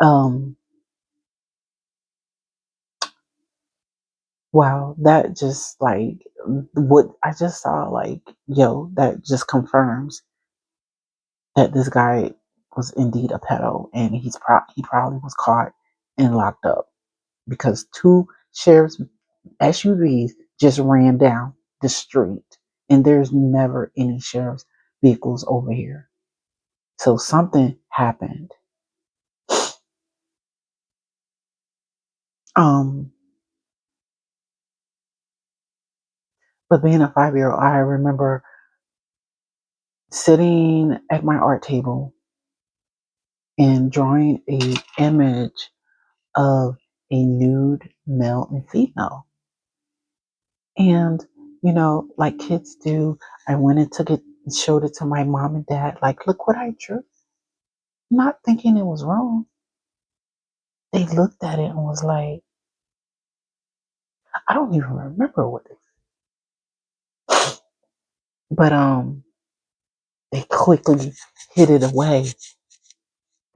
Um, wow, that just like what I just saw, like, yo, that just confirms that this guy was indeed a pedo, and he probably was caught and locked up because two sheriff's SUVs just ran down the street, and there's never any sheriff's vehicles over here. So something happened. Um, but being a 5-year-old, I remember sitting at my art table and drawing a image of a nude male and female. And, like kids do, I went and took it and showed it to my mom and dad, like, look what I drew. Not thinking it was wrong. They looked at it and was like, I don't even remember what they said. But they quickly hid it away.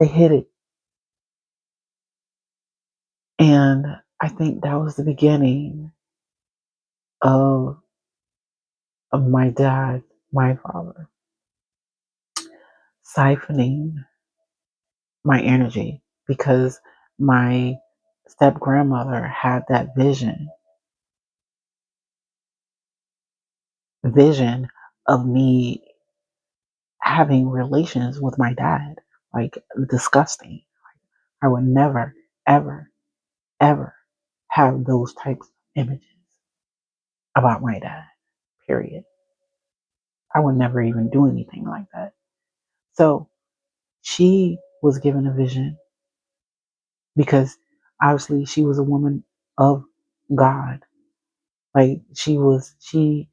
They hid it. And I think that was the beginning of my dad, my father, siphoning my energy because my step grandmother had that vision of me having relations with my dad. Like, disgusting. I would never, ever, ever have those types of images about my dad, period. I would never even do anything like that. So she was given a vision because obviously she was a woman of God. Like, she was serious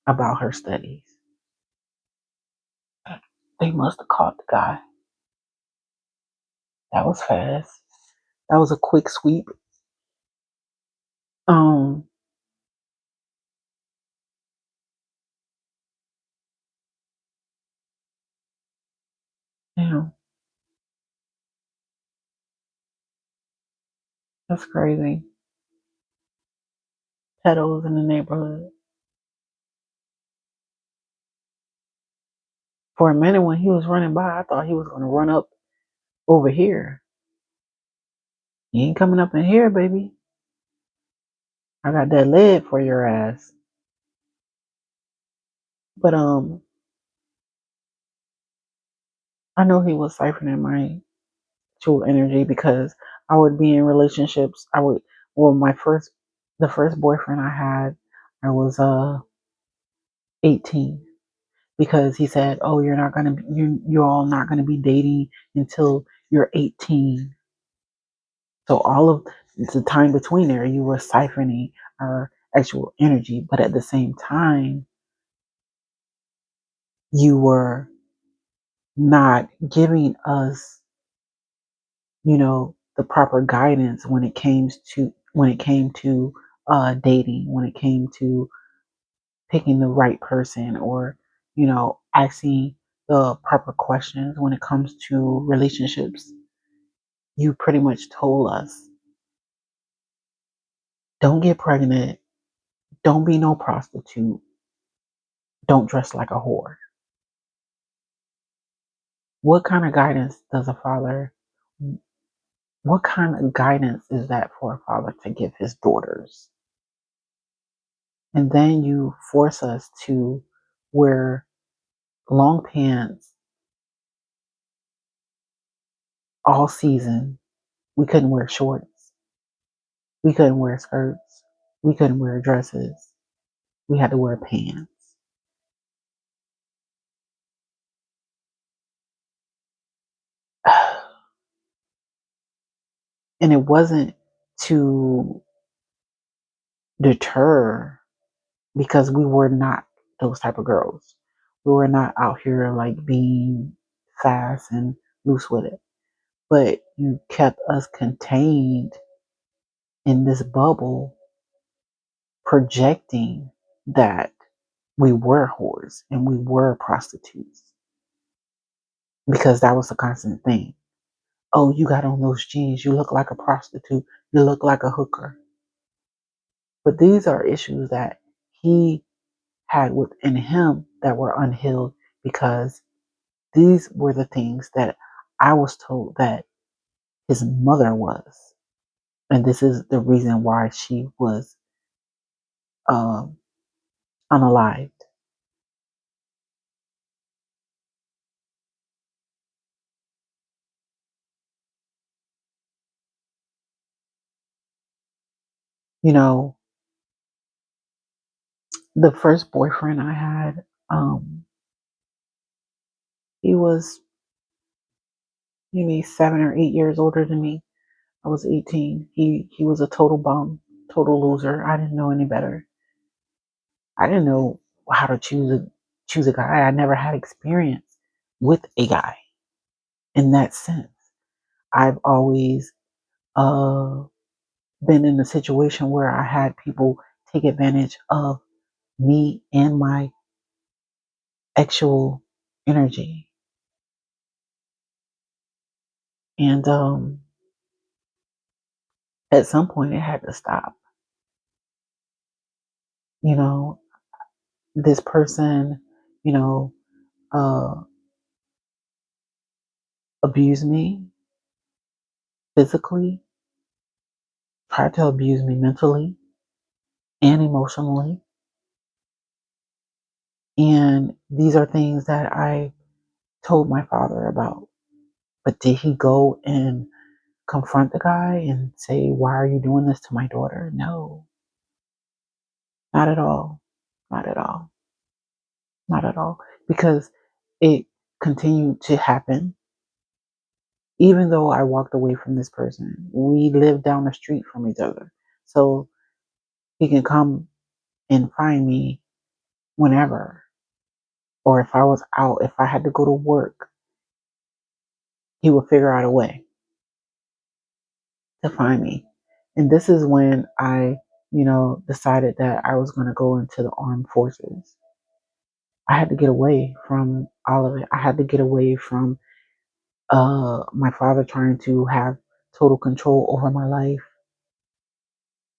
about her studies. They must have caught the guy. That was fast. That was a quick sweep. Um, Damn, that's crazy. Pedos in the neighborhood. For a minute when he was running by, I thought he was gonna run up over here. He ain't coming up in here, baby. I got that lead for your ass. But I know he was siphoning my true energy because I would be in relationships. Well, the first boyfriend I had, I was 18, because he said, "Oh, you're all not gonna be dating until you're 18." So all of the time between there, you were siphoning our actual energy, but at the same time, you were not giving us, the proper guidance when it came to dating, when it came to picking the right person, or asking the proper questions when it comes to relationships. You pretty much told us, don't get pregnant, don't be no prostitute, don't dress like a whore. What kind of guidance does a father? What kind of guidance is that for a father to give his daughters? And then you force us to wear long pants all season. We couldn't wear shorts. We couldn't wear skirts. We couldn't wear dresses. We had to wear pants. And it wasn't to deter, because we were not those type of girls. We were not out here like being fast and loose with it. But you kept us contained in this bubble, projecting that we were whores and we were prostitutes, because that was the constant thing. Oh, you got on those jeans, you look like a prostitute, you look like a hooker. But these are issues that he had within him that were unhealed, because these were the things that I was told that his mother was. And this is the reason why she was um, unalived. You know, the first boyfriend I had, he was maybe 7 or 8 years older than me. I was 18. He was a total bum, total loser. I didn't know any better. I didn't know how to choose a guy. I never had experience with a guy in that sense. I've always uh, been in a situation where I had people take advantage of me and my actual energy. And at some point, it had to stop. You know, this person, you know, uh, abused me physically, tried to abuse me mentally and emotionally. And these are things that I told my father about. But did he go and confront the guy and say, "Why are you doing this to my daughter?" No, not at all. Not at all. Not at all. Because it continued to happen. Even though I walked away from this person, we lived down the street from each other. So he can come and find me whenever. Or if I was out, if I had to go to work, he would figure out a way to find me. And this is when I, decided that I was going to go into the armed forces. I had to get away from all of it. I had to get away from my father trying to have total control over my life,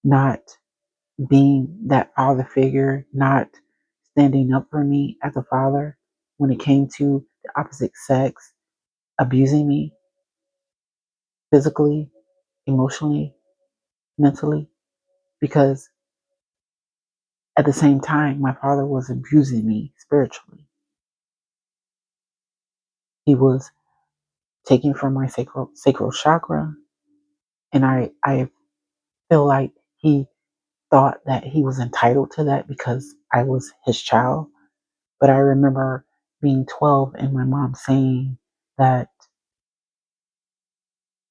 not being that father figure, not standing up for me as a father when it came to the opposite sex, abusing me physically, emotionally, mentally, because at the same time, my father was abusing me spiritually. He was taking from my sacral chakra, and I feel like he thought that he was entitled to that because I was his child. But I remember being 12 and my mom saying that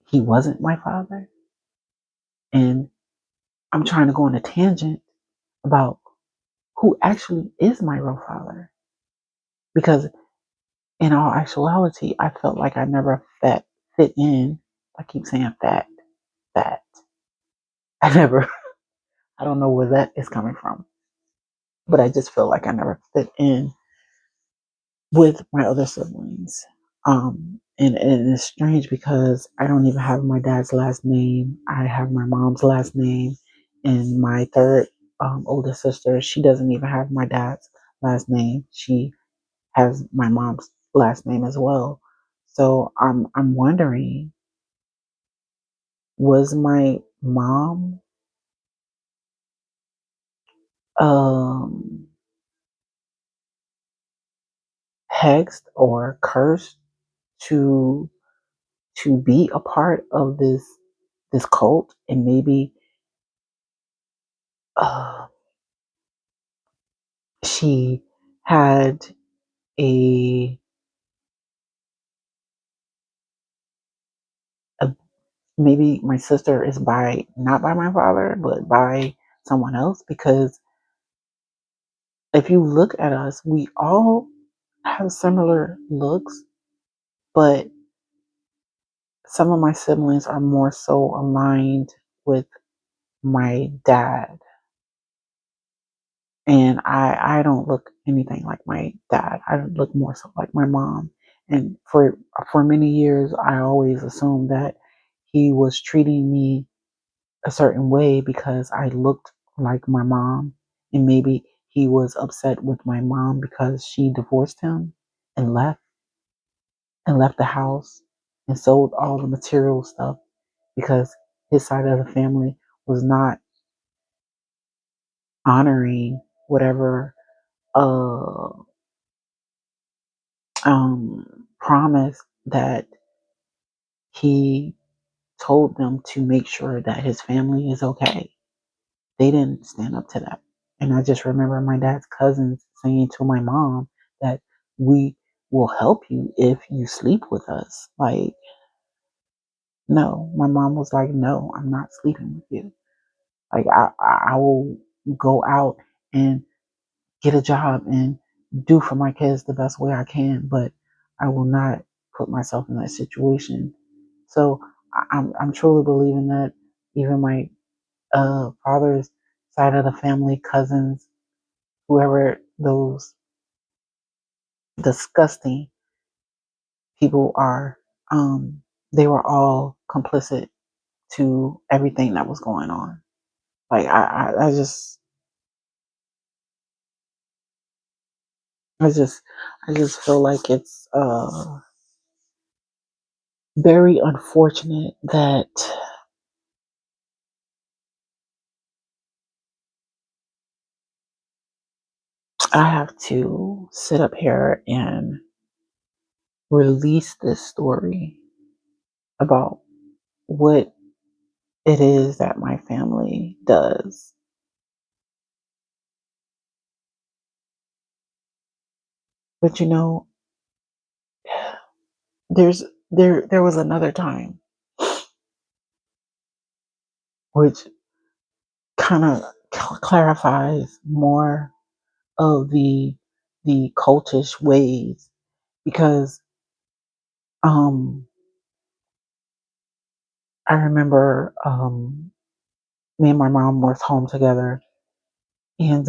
he wasn't my father. And I'm trying to go on a tangent about who actually is my real father. Because in all actuality, I felt like I never fit in. I keep saying fat. I never, I don't know where that is coming from. But I just feel like I never fit in with my other siblings. And it's strange because I don't even have my dad's last name. I have my mom's last name, and my third oldest sister, she doesn't even have my dad's last name. She has my mom's last name as well. So I'm wondering, was my mom um hexed or cursed to be a part of this cult, and maybe uh, she had a, a maybe my sister is by not by my father, but by someone else. Because if you look at us, we all have similar looks, but some of my siblings are more so aligned with my dad. And I don't look anything like my dad. I look more so like my mom. And for many years, I always assumed that he was treating me a certain way because I looked like my mom, and maybe he was upset with my mom because she divorced him and left the house and sold all the material stuff because his side of the family was not honoring whatever uh promise that he told them to make sure that his family is okay. They didn't stand up to that. And I just remember my dad's cousins saying to my mom that we will help you if you sleep with us. Like, no, my mom was like, no, I'm not sleeping with you. Like, I will go out and get a job and do for my kids the best way I can, but I will not put myself in that situation. So I'm truly believing that even my father's side of the family, cousins, whoever those disgusting people are, they were all complicit to everything that was going on. Like I just, I just feel like it's very unfortunate that I have to sit up here and release this story about what it is that my family does. But there's there was another time which kind of clarifies more of the cultish ways, because um I remember me and my mom was home together, and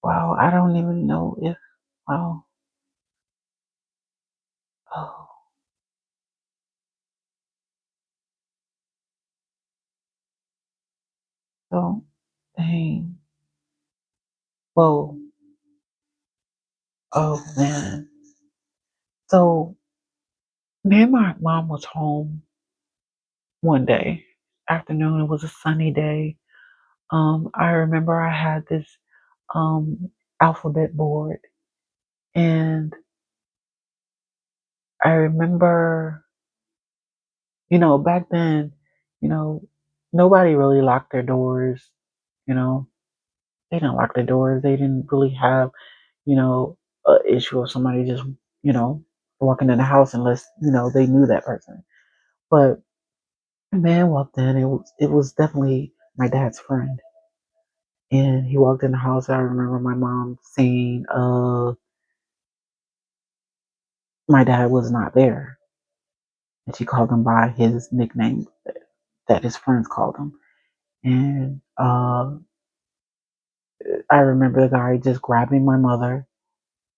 well, I don't even know if, well, oh, so dang, whoa, oh man. So me and my mom was home one day afternoon. It was a sunny day. I remember I had this alphabet board, and I remember, back then, you know, nobody really locked their doors. You know, they didn't lock their doors. They didn't really have, you know, a issue of somebody just, you know, walking in the house unless they knew that person. But a man walked in. It was definitely my dad's friend, and he walked in the house. I remember my mom saying, my dad was not there, and she called him by his nickname that his friends called him. And I remember the guy just grabbing my mother